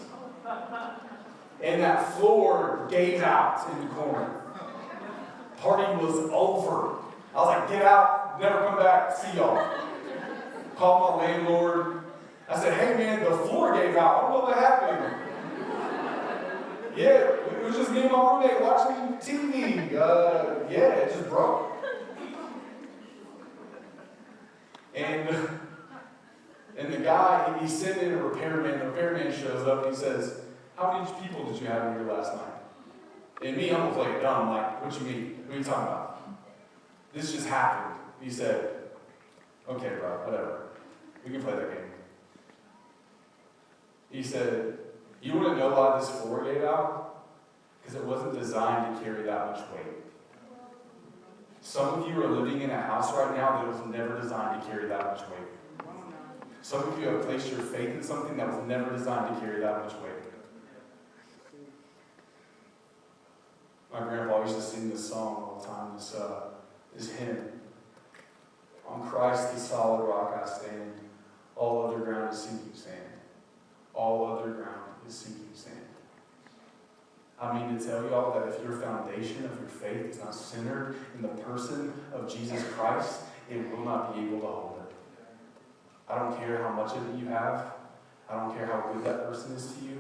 And that floor gave out in the corner. Party was over. I was like, get out, never come back, see y'all. Called my landlord. I said, hey man, the floor gave out. I don't know what happened. Yeah, it was just me and my roommate watching TV. Yeah, it just broke. And the guy, he sent in a repairman. The repairman shows up and he says, how many people did you have in here last night? And me, I'm going to play it dumb. What you mean? What are you talking about? This just happened. He said, okay, bro, whatever. We can play that game. He said, you want to know why this floor gave out? Because it wasn't designed to carry that much weight. Some of you are living in a house right now that was never designed to carry that much weight. Some of you have placed your faith in something that was never designed to carry that much weight. My grandpa used to sing this song all the time, this hymn. On Christ the solid rock I stand, all other ground is sinking sand. All other ground is sinking sand. I mean to tell y'all that if your foundation of your faith is not centered in the person of Jesus Christ, it will not be able to hold it. I don't care how much of it you have. I don't care how good that person is to you.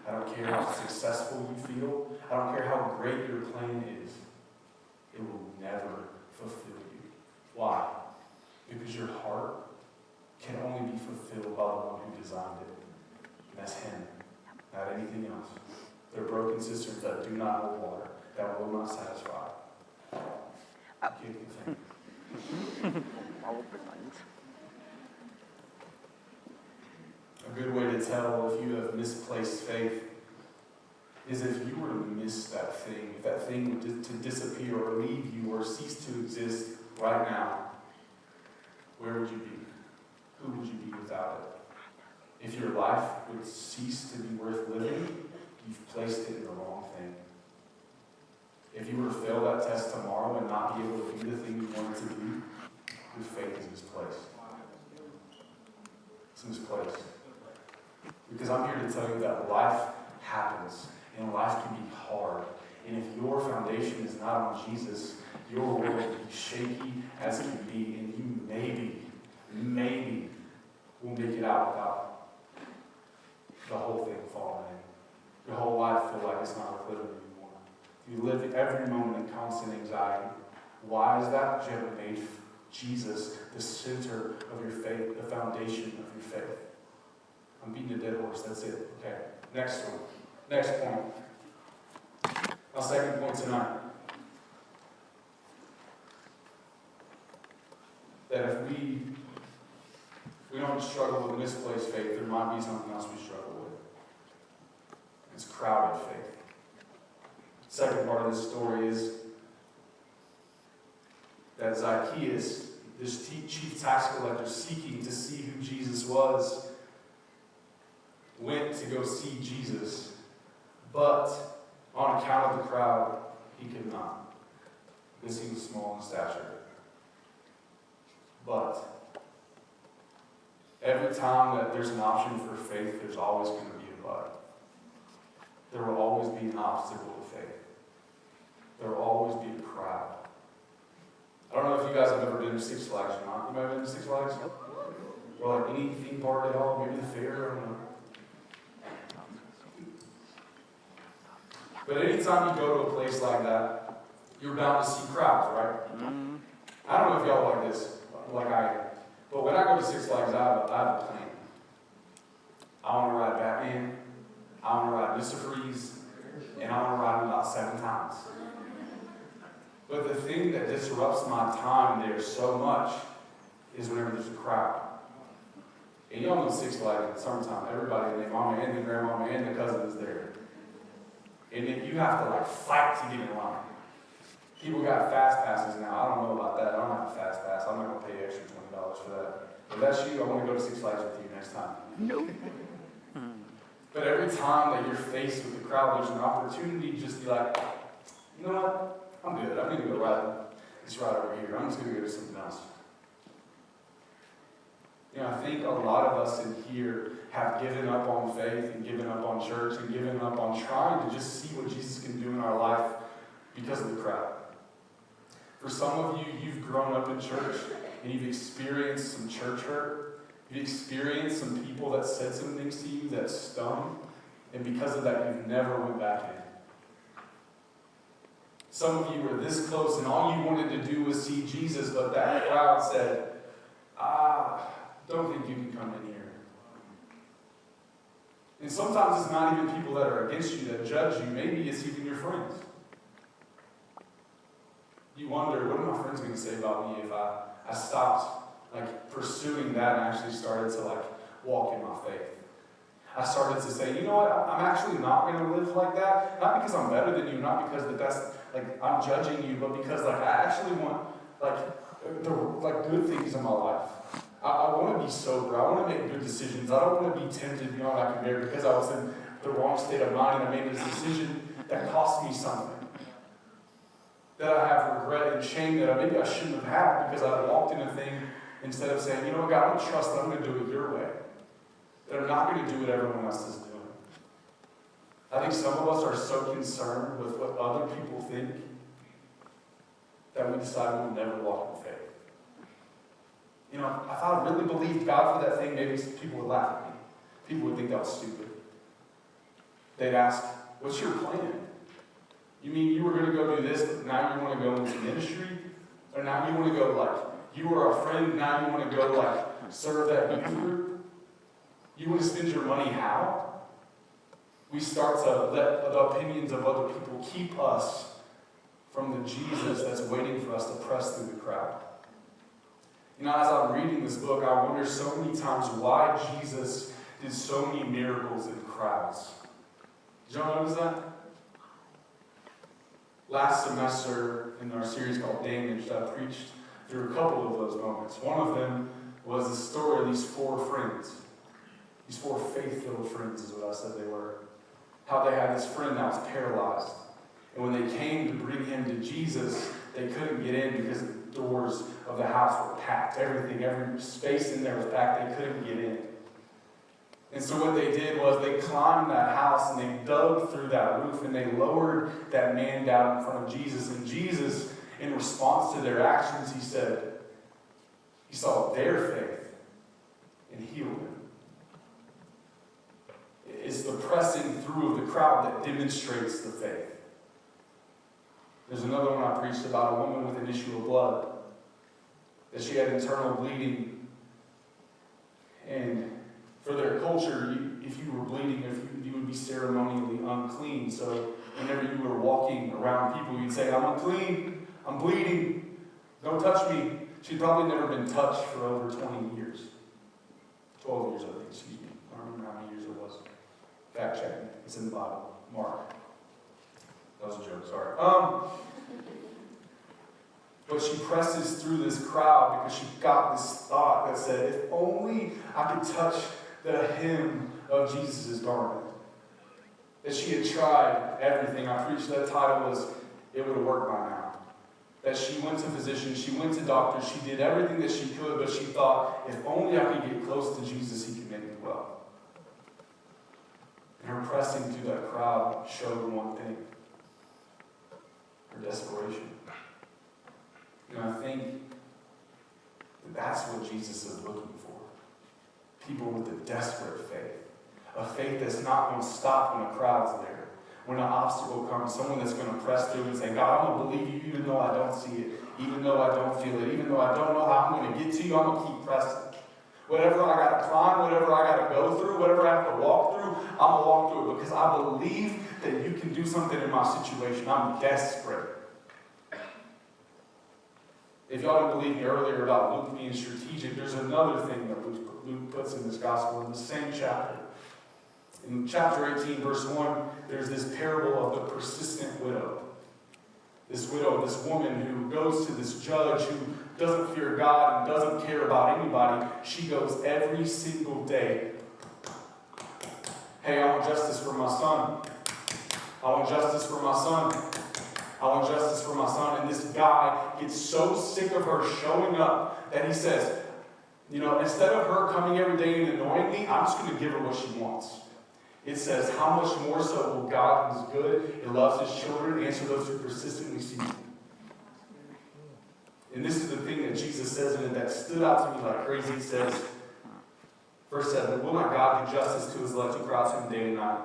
I don't care how successful you feel. I don't care how great your plan is. It will never fulfill you. Why? Because your heart can only be fulfilled by the one who designed it. And that's Him, not anything else. They're broken cisterns that do not hold water, that will not satisfy. A good way to tell if you have misplaced faith is if you were to miss that thing, if that thing were to disappear or leave you or cease to exist right now, where would you be? Who would you be without it? If your life would cease to be worth living, you've placed it in the wrong thing. If you were to fail that test tomorrow and not be able to do the thing you wanted to do, your faith is misplaced. It's misplaced. Because I'm here to tell you that life happens, and life can be hard. And if your foundation is not on Jesus, your world will be shaky as it can be, and you maybe will make it out without the whole thing falling in. Your whole life feel like it's not worth living anymore. You live every moment in constant anxiety. Why is that? Because you haven't made Jesus the center of your faith, the foundation of your faith. I'm beating a dead horse. That's it. Okay. Next one. Next point. My second point tonight. That if we don't struggle with misplaced faith, there might be something else we struggle with. It's crowded faith. Second part of this story is that Zacchaeus, this chief tax collector seeking to see who Jesus was, went to go see Jesus, but on account of the crowd, he could not, because he was small in stature. But every time that there's an option for faith, there's always going to be a but. There will always be an obstacle to faith. There will always be a crowd. I don't know if you guys have ever been to Six Flags or not. You might have been to Six Flags? Or like any theme park at all, maybe the fair, I don't know. But anytime you go to a place like that, you're bound to see crowds, right? Mm-hmm. I don't know if y'all like this, like I am. But when I go to Six Flags, I have a plan. I want to ride Batman, I want to ride Mr. Freeze, and I want to ride him about 7 times. But the thing that disrupts my time there so much is whenever there's a crowd. And y'all know Six Flags in the summertime, everybody, and their mama and their grandmama and their cousin is there. And then you have to like fight to get in line. People got fast passes now. I don't know about that. I don't have a fast pass. I'm not going to pay extra $20 for that. If that's you, I want to go to Six Flags with you next time. Nope. But every time that you're faced with the crowd, there's an opportunity to just be like, you know what? I'm good. I'm going to go ride this ride over here. I'm just going to go do something else. You know, I think a lot of us in here have given up on faith and given up on church and given up on trying to just see what Jesus can do in our life because of the crowd. For some of you, you've grown up in church and you've experienced some church hurt. You've experienced some people that said some things to you that stung, and because of that, you've never went back in. Some of you were this close and all you wanted to do was see Jesus, but that crowd said, don't think you can come in here. And sometimes it's not even people that are against you that judge you. Maybe it's even your friends. You wonder, what are my friends going to say about me if I stopped pursuing that and actually started to walk in my faith? I started to say, you know what, I'm actually not going to live like that. Not because I'm better than you, not because that's I'm judging you, but because I actually want the good things in my life. I want to be sober. I want to make good decisions. I don't want to be tempted beyond I can bear because I was in the wrong state of mind and I made this decision that cost me something. That I have regret and shame that maybe I shouldn't have had because I walked in a thing instead of saying, you know what, God, I'm going to trust that I'm going to do it your way. That I'm not going to do what everyone else is doing. I think some of us are so concerned with what other people think that we decide we'll never walk in faith. You know, if I really believed God for that thing, maybe people would laugh at me. People would think that was stupid. They'd ask, what's your plan? You mean you were going to go do this, but now you want to go into ministry? Or now you want to go you were a friend, now you want to go serve that youth group? You want to spend your money how? We start to let the opinions of other people keep us from the Jesus that's waiting for us to press through the crowd. You know, as I'm reading this book, I wonder so many times why Jesus did so many miracles in crowds. Did y'all notice that? Last semester in our series called Damaged, I preached through a couple of those moments. One of them was the story of these 4 friends. These 4 faith-filled friends is what I said they were. How they had this friend that was paralyzed. And when they came to bring him to Jesus, they couldn't get in because the doors of the house were packed. Every space in there was packed. They couldn't get in. And so what they did was they climbed that house and they dug through that roof and they lowered that man down in front of Jesus. And Jesus, in response to their actions, he said, he saw their faith and healed him. It's the pressing through of the crowd that demonstrates the faith. There's another one I preached about, a woman with an issue of blood, that she had internal bleeding. And for their culture, if you were bleeding, you would be ceremonially unclean. So whenever you were walking around people, you'd say, I'm unclean, I'm bleeding, don't touch me. She'd probably never been touched for over 20 years. 12 years, I think, excuse me. I don't remember how many years it was. Fact checking. It's in the Bible. Mark. That was a joke, sorry. But she presses through this crowd because she got this thought that said, if only I could touch the hem of Jesus' garment. That she had tried everything. I preached that title was, it would have worked by now. That she went to physicians, she went to doctors, she did everything that she could, but she thought, if only I could get close to Jesus, he could make me well. And her pressing through that crowd showed one thing. Her desperation. And I think that's what Jesus is looking for. People with a desperate faith. A faith that's not going to stop when a crowd's there. When an obstacle comes, someone that's going to press through and say, God, I'm going to believe you even though I don't see it, even though I don't feel it, even though I don't know how I'm going to get to you, I'm going to keep pressing. Whatever I got to climb, whatever I got to go through, whatever I have to walk through, I'm going to walk through it because I believe that you can do something in my situation. I'm desperate. If y'all didn't believe me earlier about Luke being strategic, there's another thing that Luke puts in this gospel in the same chapter. In chapter 18, verse 1, there's this parable of the persistent widow. This widow, this woman who goes to this judge who doesn't fear God and doesn't care about anybody. She goes every single day. Hey, I want justice for my son. I want justice for my son. I want justice for my son. And this guy gets so sick of her showing up that he says, instead of her coming every day and annoying me, I'm just going to give her what she wants. It says, how much more so will God, who is good and loves his children, answer those who persistently seek him? And this is the thing that Jesus says in it that stood out to me like crazy. He says, verse 7, will not God do justice to his elect who cry to him day and night?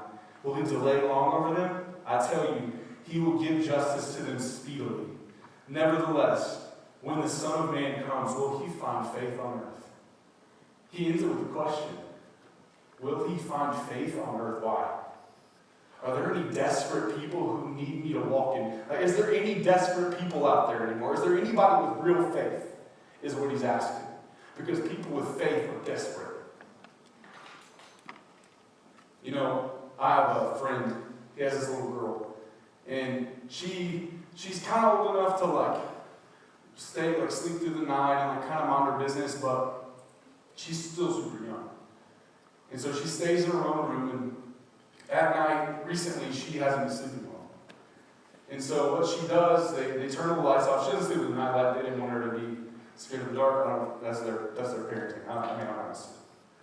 Will he delay long over them? I tell you, he will give justice to them speedily. Nevertheless, when the Son of Man comes, will he find faith on earth? He ends it with a question. Will he find faith on earth? Why? Are there any desperate people who need me to walk in? Is there any desperate people out there anymore? Is there anybody with real faith? Is what he's asking. Because people with faith are desperate. I have a friend. He has this little girl. And she's kind of old enough to sleep through the night and kind of mind her business, but she's still super young. And so she stays in her own room, and at night, recently, she hasn't been sleeping well. And so what she does, they turn the lights off. She doesn't sleep with the night light. They didn't want her to be scared of the dark. That's their parenting. I'm honest.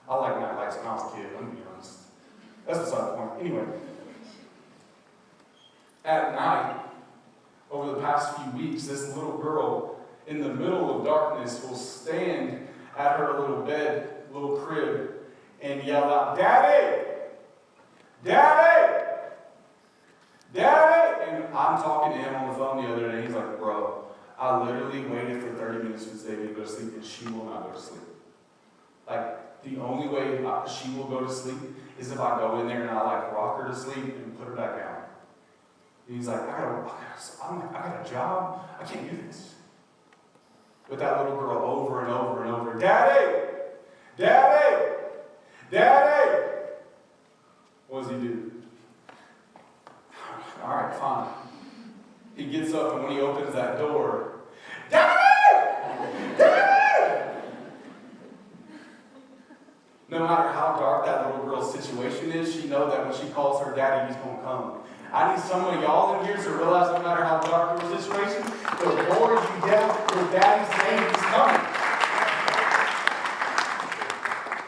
I like night lights when I was a kid, I'm going to be honest. That's beside the point. Anyway, at night, over the past few weeks, this little girl in the middle of darkness will stand at her little bed, little crib, and yell out, Daddy! Daddy! Daddy! And I'm talking to him on the phone the other day. He's like, bro, I literally waited for 30 minutes for this baby to go to sleep, and she will not go to sleep. The only way she will go to sleep is if I go in there and I rock her to sleep and put her back down. And he's like, I got a job. I can't do this. But that little girl over and over and over, Daddy! Daddy! Daddy! What does he do? All right, fine. He gets up, and when he opens that door, Daddy! Daddy! No matter how dark that little girl's situation is, she knows that when she calls her daddy, he's going to come. I need some of y'all in here to realize no matter how dark your situation, the more you yell your daddy's name, he's coming.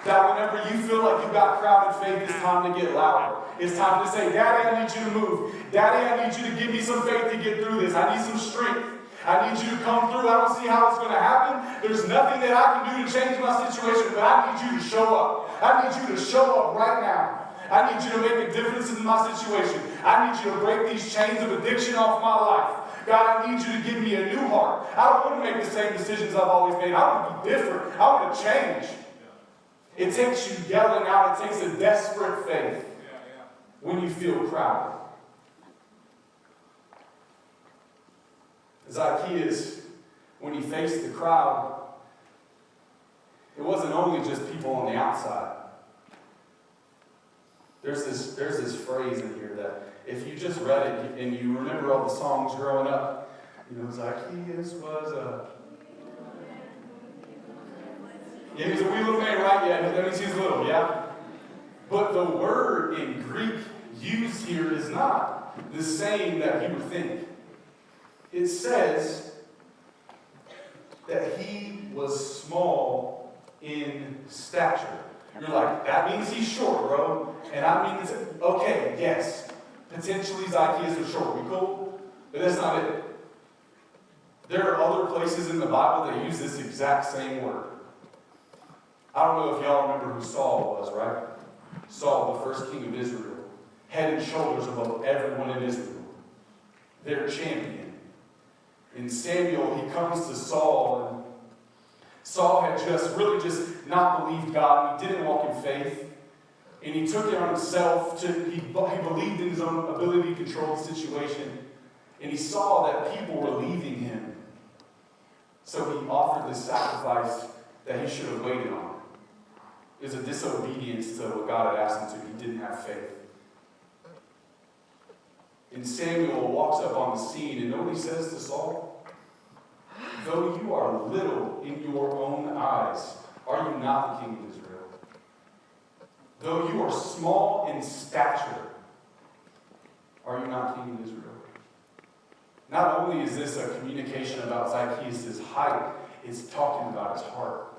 That whenever you feel like you've got crowded faith, it's time to get louder. It's time to say, Daddy, I need you to move. Daddy, I need you to give me some faith to get through this. I need some strength. I need you to come through. I don't see how it's going to happen. There's nothing that I can do to change my situation, but I need you to show up. I need you to show up right now. I need you to make a difference in my situation. I need you to break these chains of addiction off my life. God, I need you to give me a new heart. I don't want to make the same decisions I've always made. I want to be different. I want to change. It takes you yelling out. It takes a desperate faith when you feel crowded. Zacchaeus, when he faced the crowd, it wasn't only just people on the outside. There's this phrase in here that if you just read it and you remember all the songs growing up, Zacchaeus was a... Yeah, he was a wee little man, right? Yeah, that means he's little, yeah? But the word in Greek used here is not the same that you would think. It says that he was small in stature. You're like, that means he's short, bro. And I mean, okay, yes. Potentially Zacchaeus was short. We cool? But that's not it. There are other places in the Bible that use this exact same word. I don't know if y'all remember who Saul was, right? Saul, the first king of Israel. Head and shoulders above everyone in Israel. Their champion. In Samuel, he comes to Saul, and Saul had just not believed God. He didn't walk in faith. And he took it on himself. He believed in his own ability to control the situation. And he saw that people were leaving him. So he offered this sacrifice that he should have waited on. It was a disobedience to what God had asked him to. He didn't have faith. And Samuel walks up on the scene, and know what he says to Saul? Though you are little in your own eyes, are you not the king of Israel? Though you are small in stature, are you not king of Israel? Not only is this a communication about Zacchaeus' height, it's talking about his heart.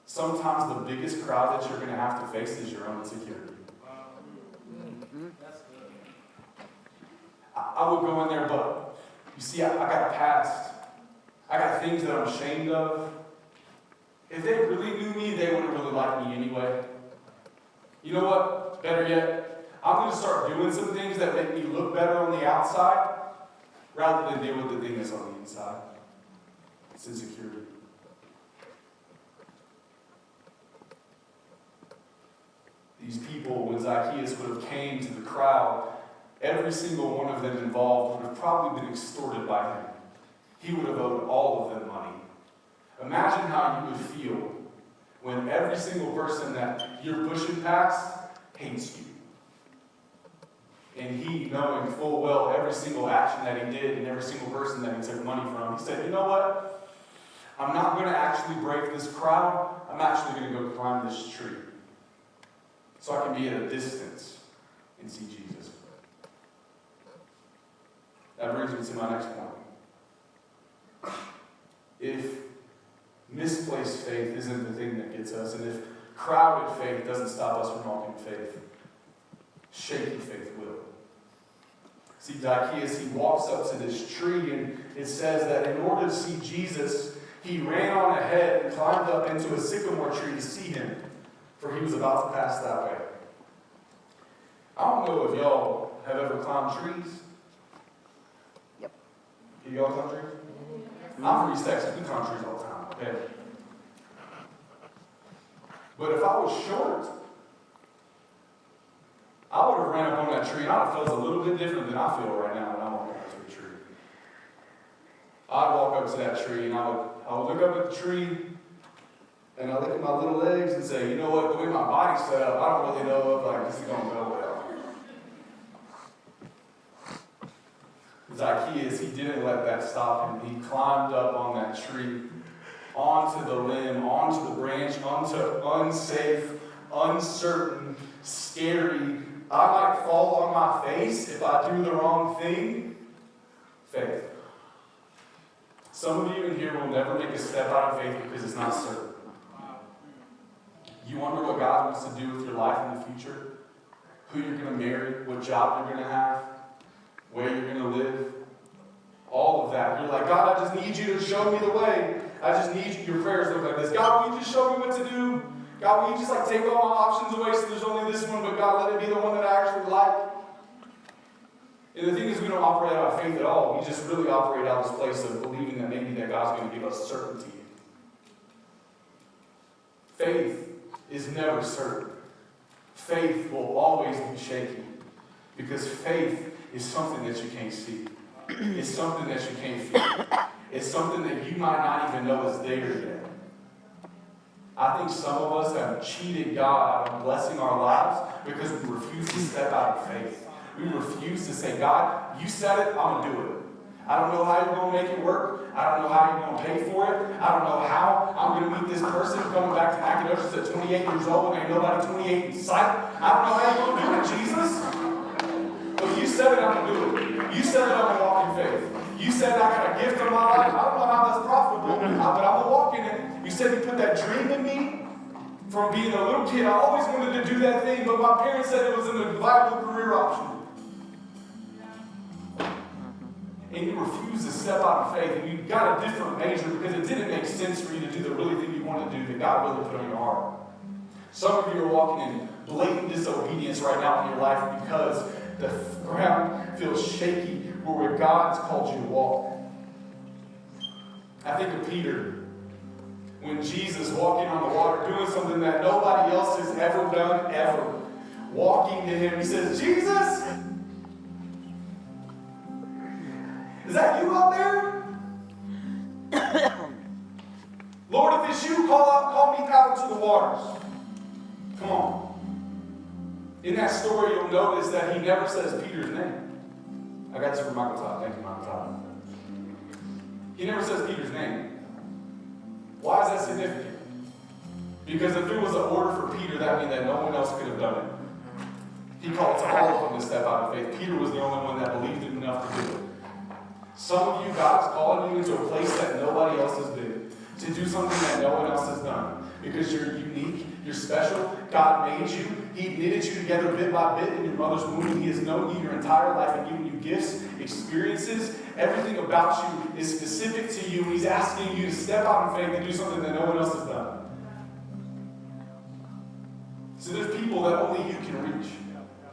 Sometimes the biggest crowd that you're going to have to face is your own insecurity. I would go in there, but you see, I got a past. I got things that I'm ashamed of. If they really knew me, they wouldn't really like me anyway. You know what? Better yet, I'm going to start doing some things that make me look better on the outside rather than deal with the thing that's on the inside. It's insecurity. These people, when Zacchaeus would have came to the crowd, every single one of them involved would have probably been extorted by him. He would have owed all of them money. Imagine how you would feel when every single person that you're pushing past hates you. And he, knowing full well every single action that he did and every single person that he took money from, he said, you know what? I'm not going to actually break this crowd. I'm actually going to go climb this tree so I can be at a distance and see Jesus. That brings me to my next point. If misplaced faith isn't the thing that gets us, and if crowded faith doesn't stop us from walking in faith, shaky faith will. See, Zacchaeus, he walks up to this tree, and it says that in order to see Jesus, he ran on ahead and climbed up into a sycamore tree to see him, for he was about to pass that way. I don't know if y'all have ever climbed trees. Yep. Have y'all climbed trees? I'm from East Texas. We climb trees all the time, okay? But if I was short, I would have ran up on that tree, and I'd have felt a little bit different than I feel right now when I'm walking up to a tree. I'd walk up to that tree, and I would look up at the tree, and I look at my little legs and say, you know what, the way my body's set up, I don't really know if this is going to go well. Zacchaeus, he didn't let that stop him. He climbed up on that tree, onto the limb, onto the branch, onto unsafe, uncertain, scary, I might fall on my face if I do the wrong thing. Faith. Some of you in here will never make a step out of faith because it's not certain. You wonder what God wants to do with your life in the future? Who you're going to marry, what job you're going to have, where you're going to live, all of that. You're like, God, I just need you to show me the way. I just need you. Your prayers look like this. God, will you just show me what to do? God, will you just take all my options away so there's only this one, but God, let it be the one that I actually like? And the thing is, we don't operate out of faith at all. We just really operate out of this place of believing that maybe that God's going to give us certainty. Faith is never certain. Faith will always be shaky. Because faith is something that you can't see. It's something that you can't feel. It's something that you might not even know is there yet. I think some of us have cheated God out of blessing our lives because we refuse to step out of faith. We refuse to say, God, you said it, I'm going to do it. I don't know how you're going to make it work. I don't know how you're going to pay for it. I don't know how I'm going to meet this person coming back to Nacogdoches at 28 years old and ain't nobody 28 in sight. I don't know how you're going to do it, Jesus. But you said it, I'm going to do it. You said it, I'm going to walk in faith. You said I got a gift in my life. I don't know how that's profitable, but I'm going to walk in it. You said you put that dream in me. From being a little kid, I always wanted to do that thing, but my parents said it was an viable career option. And you refuse to step out of faith, and you got a different major because it didn't make sense for you to do the really thing you wanted to do that God really put on your heart. Some of you are walking in blatant disobedience right now in your life because the ground feels shaky where God's called you to walk. I think of Peter. When Jesus walking on the water, doing something that nobody else has ever done, ever. Walking to him, he says, Jesus, is that you out there? Lord, if it's you, call me out into the waters. Come on. In that story, you'll notice that he never says Peter's name. I got this from Michael Todd. Thank you, Michael Todd. He never says Peter's name. Why is that significant? Because if there was an order for Peter, that means that no one else could have done it. He called to all of them to step out of faith. Peter was the only one that believed it enough to do it. Some of you, God's calling you into a place that nobody else has been. To do something that no one else has done. Because you're unique, you're special. God made you. He knitted you together bit by bit in your mother's womb. He has known you your entire life and given you gifts, experiences. Everything about you is specific to you. And He's asking you to step out in faith and do something that no one else has done. So there's people that only you can reach.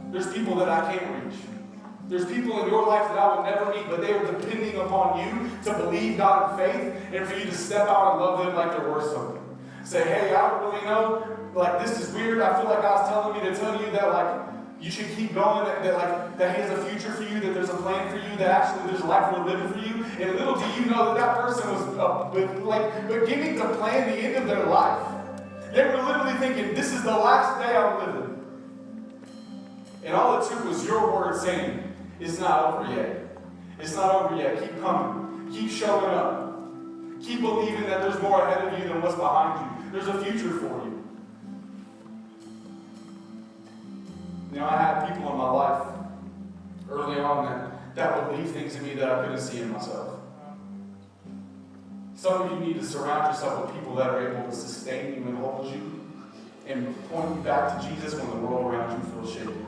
There's people that I can't reach. There's people in your life that I will never meet, but they are depending upon you to believe God in faith and for you to step out and love them like they're worth something. Say, hey, I don't really know. Like, this is weird. I feel like God's telling me to tell you that, like, you should keep going, that He has a future for you, that there's a plan for you, that actually there's a life worth living for you. And little do you know that person was beginning to plan the end of their life. They were literally thinking, this is the last day I'm living. And all it took was your word saying, it's not over yet. It's not over yet. Keep coming. Keep showing up. Keep believing that there's more ahead of you than what's behind you. There's a future for you. You know, I had people in my life early on that believed things in me that I couldn't see in myself. Some of you need to surround yourself with people that are able to sustain you and hold you and point you back to Jesus when the world around you feels shaky.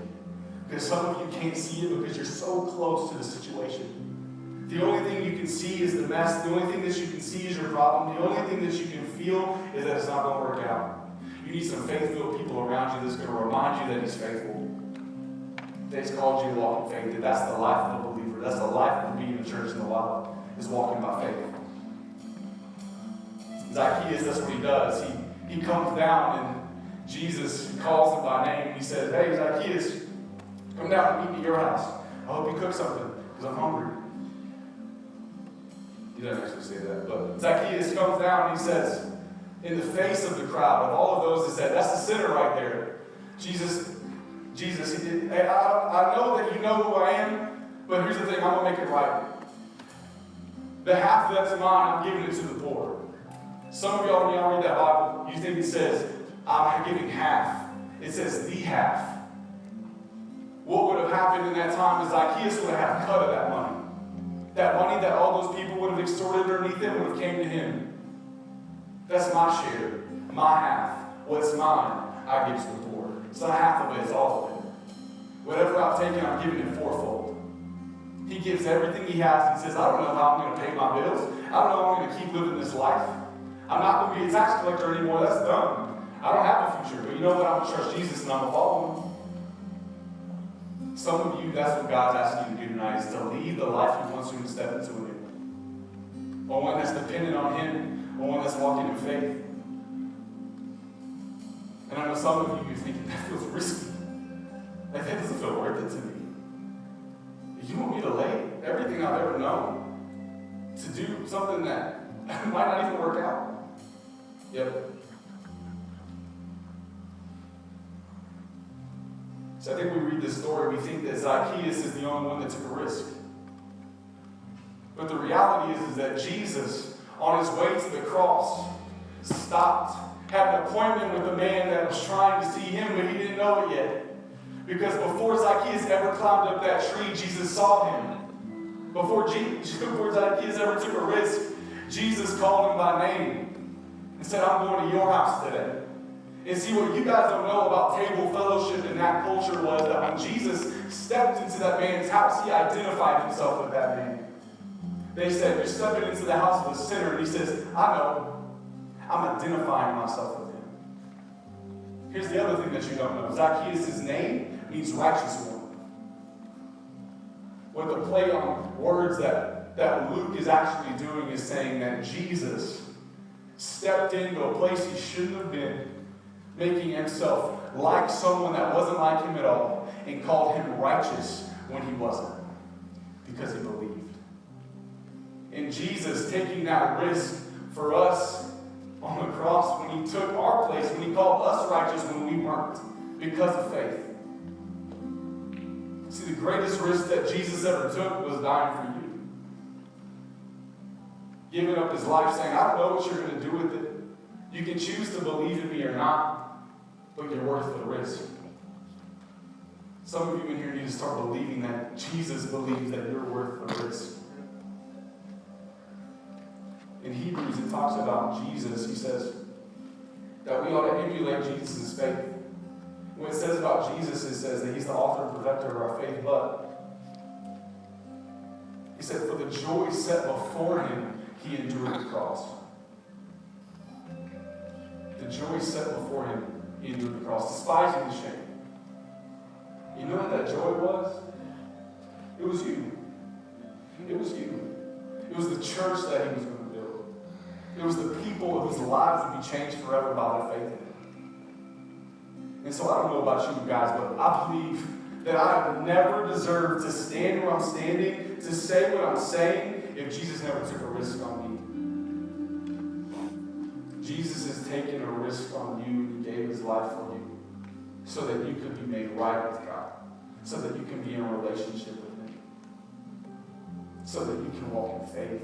Because some of you can't see it because you're so close to the situation. The only thing you can see is the mess. The only thing that you can see is your problem. The only thing that you can feel is that it's not going to work out. You need some faith-filled people around you that's going to remind you that He's faithful. That He's called you to walk in faith. That that's the life of a believer. That's the life of being in church in the wild, is walking by faith. Zacchaeus, that's what he does. He comes down and Jesus calls him by name. And He says, hey, Zacchaeus, come down and meet me at your house. I hope you cook something because I'm hungry. He doesn't actually say that. But Zacchaeus comes down and he says, in the face of the crowd, of all of those that said, that's the sinner right there. Jesus, hey, I know that you know who I am, but here's the thing, I'm going to make it right. The half that's mine, I'm giving it to the poor. Some of y'all, when y'all read that Bible, you think it says, I'm giving half. It says the half. What would have happened in that time is Zacchaeus would have had a cut of that money. That money that all those people would have extorted underneath him would have came to him. That's my share, my half. What's mine, I give to the poor. It's not half of it, it's all of it. Whatever I've taken, I'm giving it fourfold. He gives everything he has. He says, I don't know how I'm going to pay my bills. I don't know how I'm going to keep living this life. I'm not going to be a tax collector anymore. That's done. I don't have a future. But you know what? I'm going to trust Jesus and I'm going to follow him. Some of you, that's what God's asking you to do tonight, is to lead the life he wants you to step into it. Or one that's dependent on him, or one that's walking in faith. And I know some of you are thinking, that feels risky. Like, that doesn't feel worth it to me. You want me to lay everything I've ever known to do something that might not even work out? Yep. So I think we read this story, we think that Zacchaeus is the only one that took a risk. But the reality is that Jesus, on his way to the cross, stopped, had an appointment with a man that was trying to see him, but he didn't know it yet. Because before Zacchaeus ever climbed up that tree, Jesus saw him. Before Zacchaeus ever took a risk, Jesus called him by name and said, I'm going to your house today. And see, what you guys don't know about table fellowship in that culture was that when Jesus stepped into that man's house, he identified himself with that man. They said, you're stepping into the house of a sinner. And he says, I know. I'm identifying myself with him. Here's the other thing that you don't know. Zacchaeus' name means righteous one. What the play on words that Luke is actually doing is saying that Jesus stepped into a place he shouldn't have been, making himself like someone that wasn't like him at all, and called him righteous when he wasn't, because he believed. And Jesus taking that risk for us on the cross, when he took our place, when he called us righteous when we weren't, because of faith. See, the greatest risk that Jesus ever took was dying for you. Giving up his life, saying, I don't know what you're going to do with it. You can choose to believe in me or not, but you're worth the risk. Some of you in here need to start believing that Jesus believes that you're worth the risk. In Hebrews, it talks about Jesus. He says that we ought to emulate Jesus' faith. When it says about Jesus, it says that he's the author and perfecter of our faith, but he said, for the joy set before him, he endured the cross. The joy set before him, he endured the cross, despising the shame. You know what that joy was? It was you. It was you. It was the church that he was going to build. It was the people whose lives would be changed forever by their faith in him. And so I don't know about you guys, but I believe that I would never deserve to stand where I'm standing, to say what I'm saying, if Jesus never took a risk on me. Jesus has taken a risk on you and gave his life for you so that you could be made right with God, so that you can be in a relationship with him, so that you can walk in faith.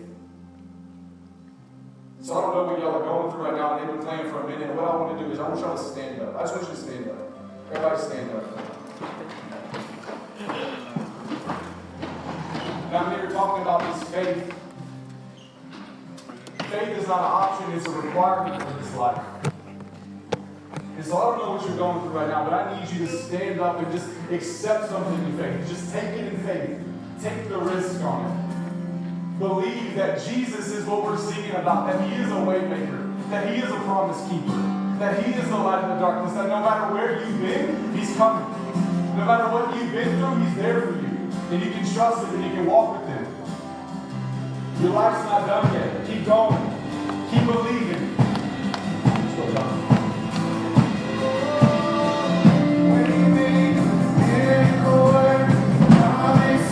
So I don't know what y'all are going through right now, and they've been playing for a minute. What I want to do is I want y'all to stand up. I just want you to stand up. Everybody stand up. Now I'm here talking about this faith. Faith is not an option, it's a requirement for this life. And so I don't know what you're going through right now, but I need you to stand up and just accept something in faith. Just take it in faith. Take the risk on it. Believe that Jesus is what we're singing about, that he is a way maker, that he is a promise keeper, that he is the light in the darkness, that no matter where you've been, he's coming. No matter what you've been through, he's there for you. And you can trust him and you can walk with him. Your life's not done yet. Keep going. Keep believing. Still done. Darkness,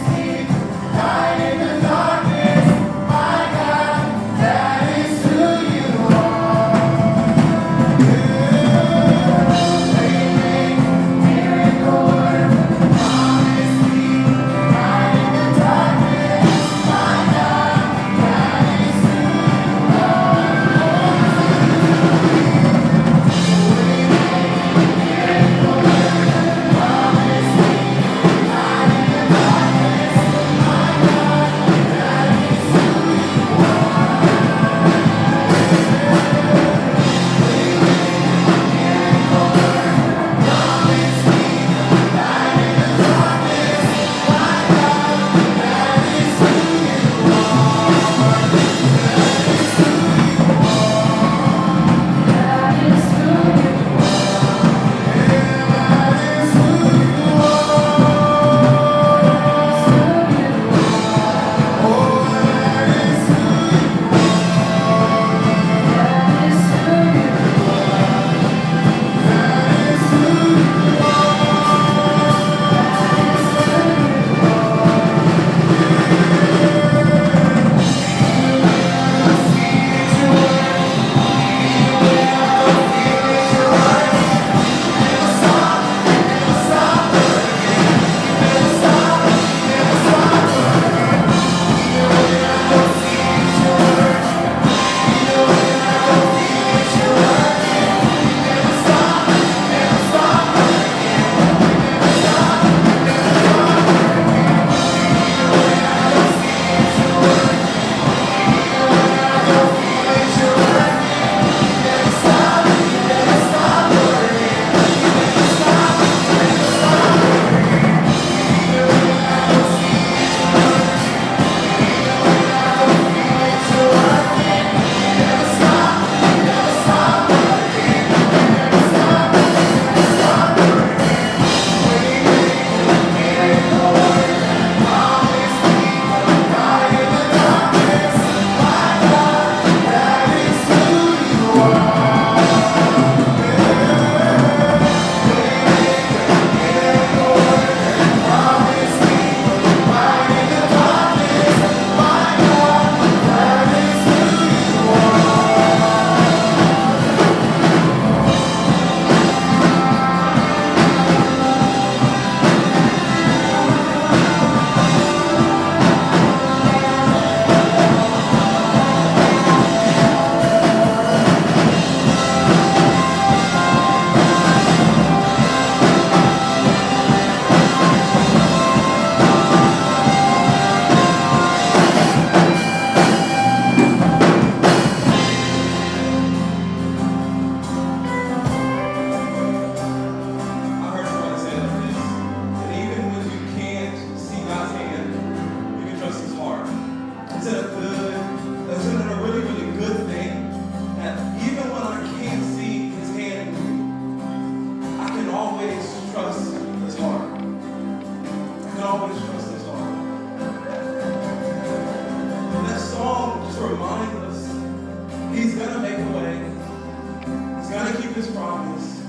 his promise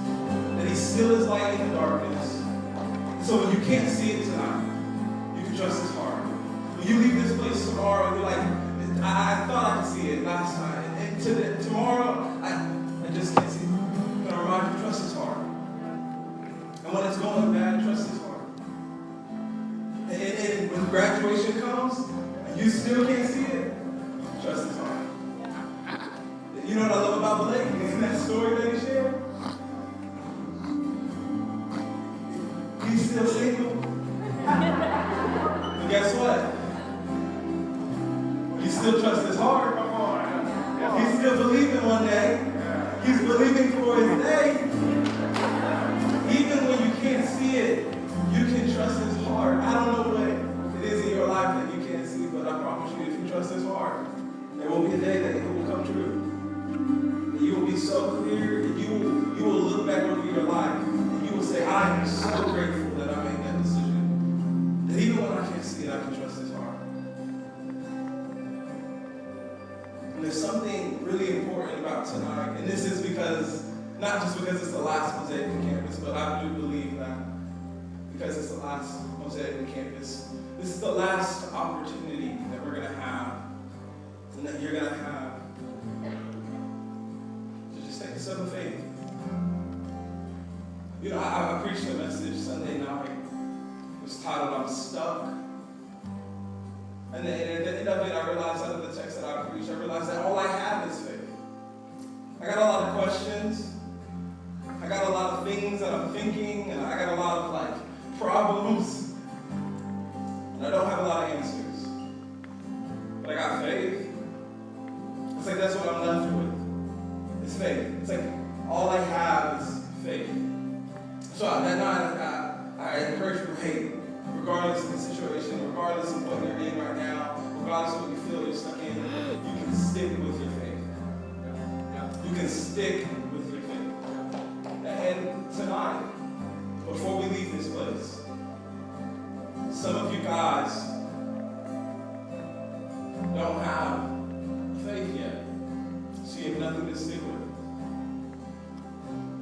that he still is light in the darkness. So when you can't see it tonight, you can trust his heart. When you leave this place tomorrow, you're like, I thought I could see it last night. And tomorrow, I just can't see it. I'm going to remind you, trust his heart. And when it's going bad, trust his heart. And when graduation comes, and you still can't see it, trust his heart. You know what I love about Blake? Isn't that story that he shared? He's still single. But guess what? You still trust his heart. Come on. He's still believing one day. He's believing for his day. Even when you can't see it, you can trust his heart. I don't know what it is in your life that you can't see, but I promise you, if you trust his heart, there will be a day that it will come true. And you will be so clear, and you will look back over your life, and you will say, I am so grateful that I made that decision. That even when I can't see it, I can trust his heart. And there's something really important about tonight, and this is not just because it's the last Mosaic on campus, but I do believe that because it's the last Mosaic on campus, this is the last opportunity that we're going to have, and that you're going to have, to just take a step of faith. You know, I preached a message Sunday night. It was titled, I'm Stuck. And then at the end of it, I realized, out of the text that I preached, I realized that all I have is faith. I got a lot of questions. I got a lot of things that I'm thinking, and I got a lot of problems. And I don't have a lot of answers. But I got faith. It's like that's what I'm left with. It's faith. It's like all I have is faith. So that night, I encourage people, hey, regardless of the situation, regardless of what you're in right now, regardless of what you feel you're stuck in, you can stick with your faith. You can stick with your faith. And tonight, before we leave this place, some of you guys don't have faith yet, so you have nothing to stick with.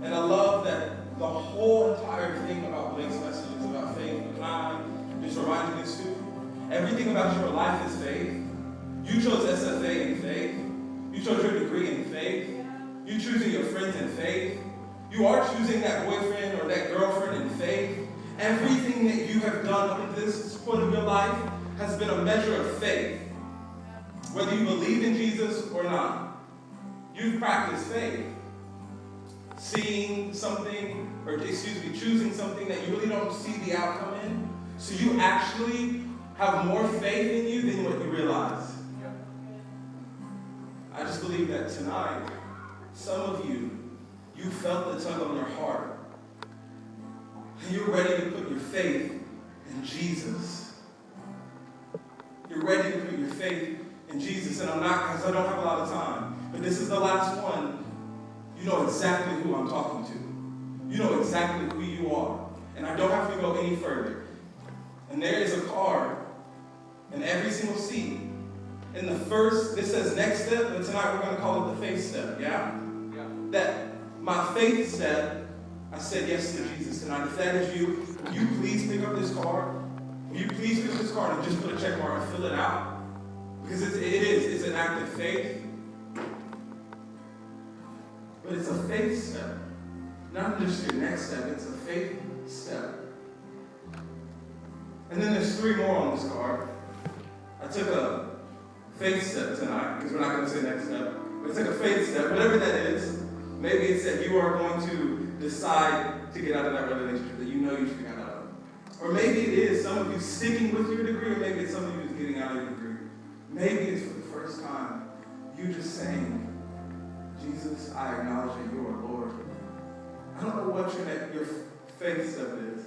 And I love that the whole entire thing about Blake's message is about faith. But can I just remind you this too? Everything about your life is faith. You chose SFA in faith. You chose your degree in faith. You choosing your friends in faith. You are choosing that boyfriend or that girlfriend in faith. Everything that you have done up to this point of your life has been a measure of faith. Whether you believe in Jesus or not, you've practiced faith. Seeing something, choosing something that you really don't see the outcome in. So you actually have more faith in you than what you realize. I just believe that tonight, some of you felt the tug on your heart. And you're ready to put your faith in Jesus. You're ready to put your faith in Jesus. And I'm not, because I don't have a lot of time, but this is the last one. You know exactly who I'm talking to. You know exactly who you are. And I don't have to go any further. And there is a card in every single seat. In the first, this says next step, but tonight we're going to call it the faith step, yeah? That my faith step, I said yes to Jesus tonight. If that is you, will you please pick up this card? Will you please pick up this card and just put a check mark and fill it out? Because it's an act of faith. But it's a faith step. Not just your next step, it's a faith step. And then there's 3 more on this card. I took a faith step tonight, because we're not going to say next step. But it's like a faith step, whatever that is. Maybe it's that you are going to decide to get out of that relationship that you know you should get out of. Or maybe it is some of you sticking with your degree, or maybe it's some of you just getting out of your degree. Maybe it's for the first time you just saying, Jesus, I acknowledge that you are Lord. I don't know what your faith step is,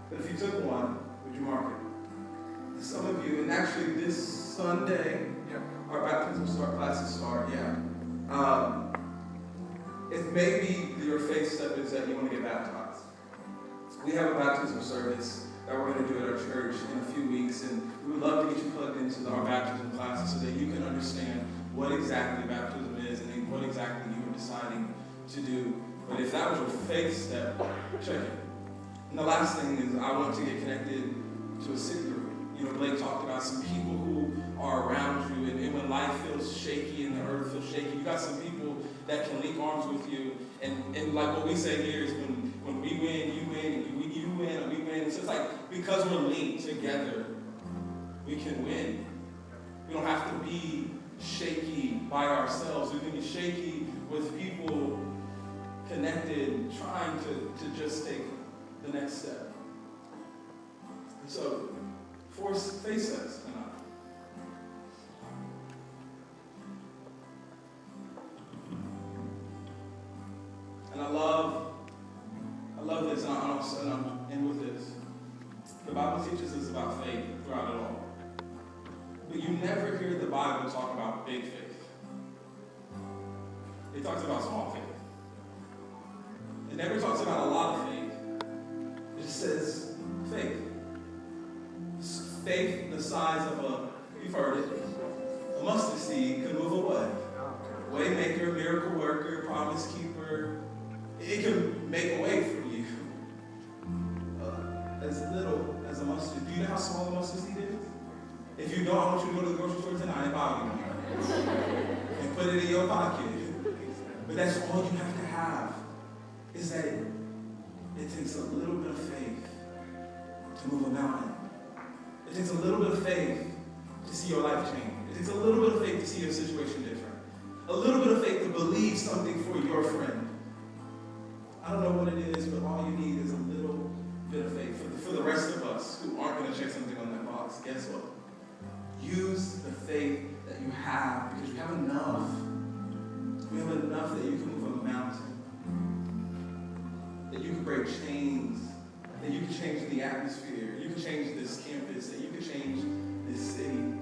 but if you took one, would you mark it? Some of you, and actually this Sunday, our baptism classes start, if maybe your faith step is that you want to get baptized. We have a baptism service that we're going to do at our church in a few weeks, and we would love to get you plugged into our baptism classes so that you can understand what exactly baptism is and what exactly you are deciding to do But if that was your faith step, check it. And the last thing is I want to get connected to a city group. You know, Blake talked about some people who are around you, and when life feels shaky and the earth feels shaky, you got some people that can link arms with you. And like what we say here is when we win, you win, and you win, and we win. So it's like because we're linked together, we can win. We don't have to be shaky by ourselves. We can be shaky with people connected, trying to just take the next step. And so, face us tonight. And I love this, and I'm in with this. The Bible teaches us about faith throughout it all. But you never hear the Bible talk about big faith. It talks about small faith. It never talks about a lot of faith. It just says faith. Faith the size of you've heard it, a mustard seed can move a what? Waymaker, miracle worker, promise keeper. It can make a way for you. As little as a mustard. Do you know how small a mustard seed is? If you don't, I want you to go to the grocery store tonight and buy one. And put it in your pocket. But that's all you have to have. Is that it takes a little bit of faith to move a mountain. It takes a little bit of faith to see your life change. It takes a little bit of faith to see your situation different. A little bit of faith to believe something for your friend. I don't know what it is, but all you need is a little bit of faith. For the rest of us who aren't going to check something on that box, guess what? Use the faith that you have because you have enough. You have enough that you can move a mountain. That you can break chains. That you can change the atmosphere. You can change this campus. That you can change this city.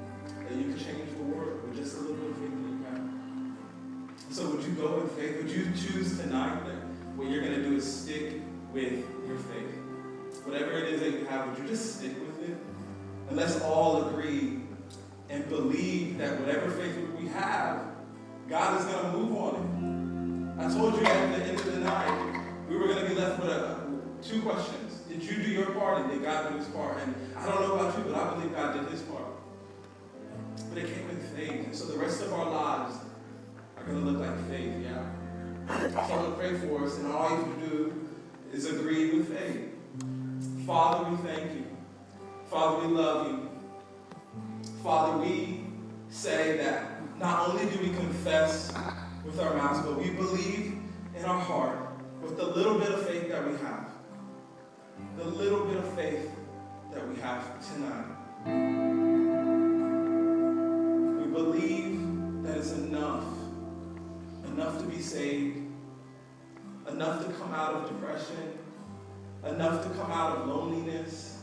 That you can change the world with just a little bit of faith that you have. So would you go in faith? Would you choose tonight that what you're going to do is stick with your faith? Whatever it is that you have, would you just stick with it? And let's all agree and believe that whatever faith we have, God is going to move on it. I told you at the end of the night, we were going to be left with two questions. Did you do your part and did God do his part? And I don't know about you, but I believe God did his part. But it came with faith. And so the rest of our lives are going to look like faith, yeah? So I'm going to pray for us, and all you have to do is agree with faith. Father, we thank you. Father, we love you. Father, we say that not only do we confess with our mouths, but we believe in our heart with the little bit of faith that we have. The little bit of faith that we have tonight. We believe that it's enough to be saved, enough to come out of depression, enough to come out of loneliness,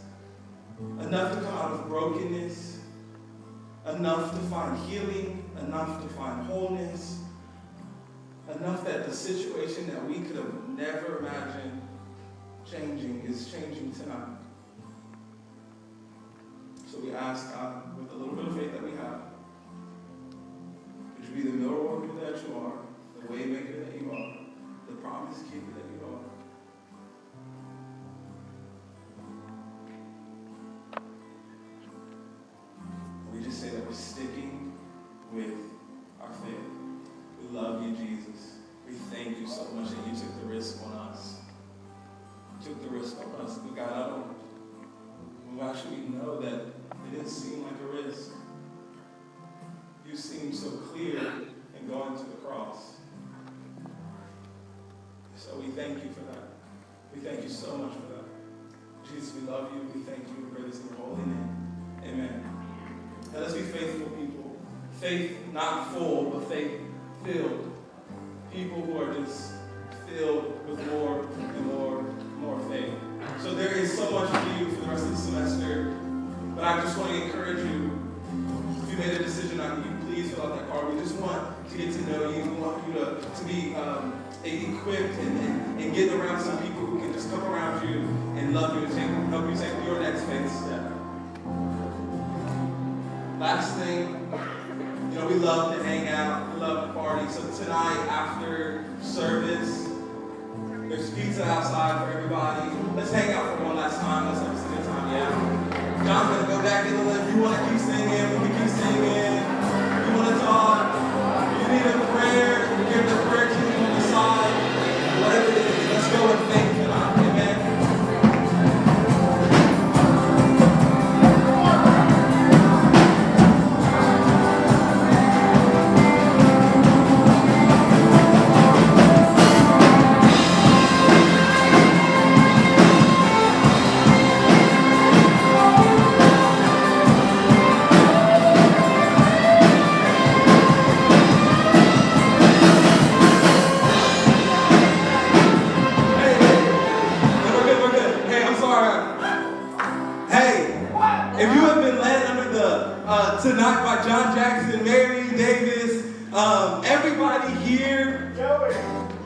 enough to come out of brokenness, enough to find healing, enough to find wholeness, enough that the situation that we could have never imagined changing is changing tonight. So we ask God, with a little bit of faith that we have, would you be the miracle worker that you are, the way maker that you are, the promise keeper that you are. We just say that we're sticking with our faith. We love you, Jesus. We thank you so much that you took the risk on us. You took the risk on us. We got out. We actually know that it didn't seem like a risk. You seemed so clear in going to the cross. So we thank you for that. We thank you so much for that. Jesus, we love you. We thank you. We pray this in your holy name. Amen. Let us be faithful people. Faith not full, but faith filled. People who are just filled with more and more faith. So there is so much for you for the rest of the semester. But I just want to encourage you, if you made a decision on you, please fill out that card. We just want to get to know you. We want you to be equipped and get around some people who can just come around you and love you and help you take your next faith step. Last thing, we love to hang out. We love to party. So tonight, after service, outside for everybody. Let's hang out for one last time. Let's have a good time, yeah? John's gonna go back in the list. If you wanna keep singing, we can keep singing. If you wanna talk, you need a prayer, give the prayer team on the side. Whatever it is, let's go and thank tonight, amen? Tonight by John Jackson, Mary Davis, everybody here. Joey.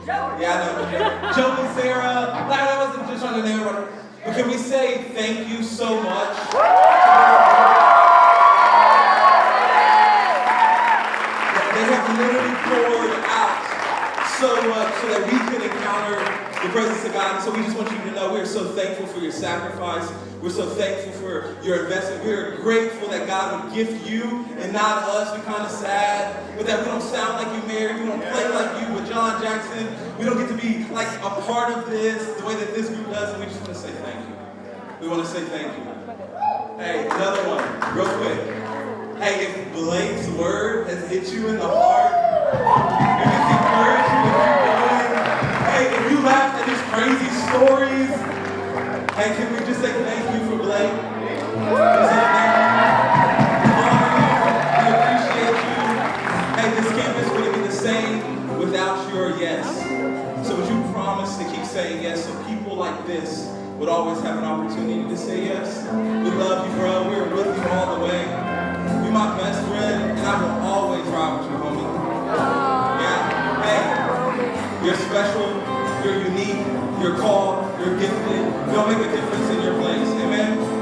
Yeah, I know. Joey, Sarah. I wasn't just trying to name everybody. But can we say thank you so much? They have literally poured out so much so that we can encounter the presence of God. And so we just want you to know we're so thankful for your sacrifice. We're so thankful for your investment. We're grateful that God would gift you and not us. We're kind of sad, but that we don't sound like you, Mary. We don't play like you with John Jackson. We don't get to be like a part of this the way that this group does. And we just want to say thank you. We want to say thank you. Hey, another one, real quick. Hey, if Blake's word has hit you in the heart, if it's encouraged you to keep going, hey, if you laughed at his crazy stories, hey, can we just say thank you for Blake? Just say thank you. We honor you. We appreciate you. Hey, this campus wouldn't be the same without your yes. So would you promise to keep saying yes so people like this would always have an opportunity to say yes? We love you, bro. We're with you all the way. You're my best friend, and I will always ride with you, homie. Yeah? Hey, you're special. You're unique. You're called. You're gifted. You'll make a difference in your place. Amen?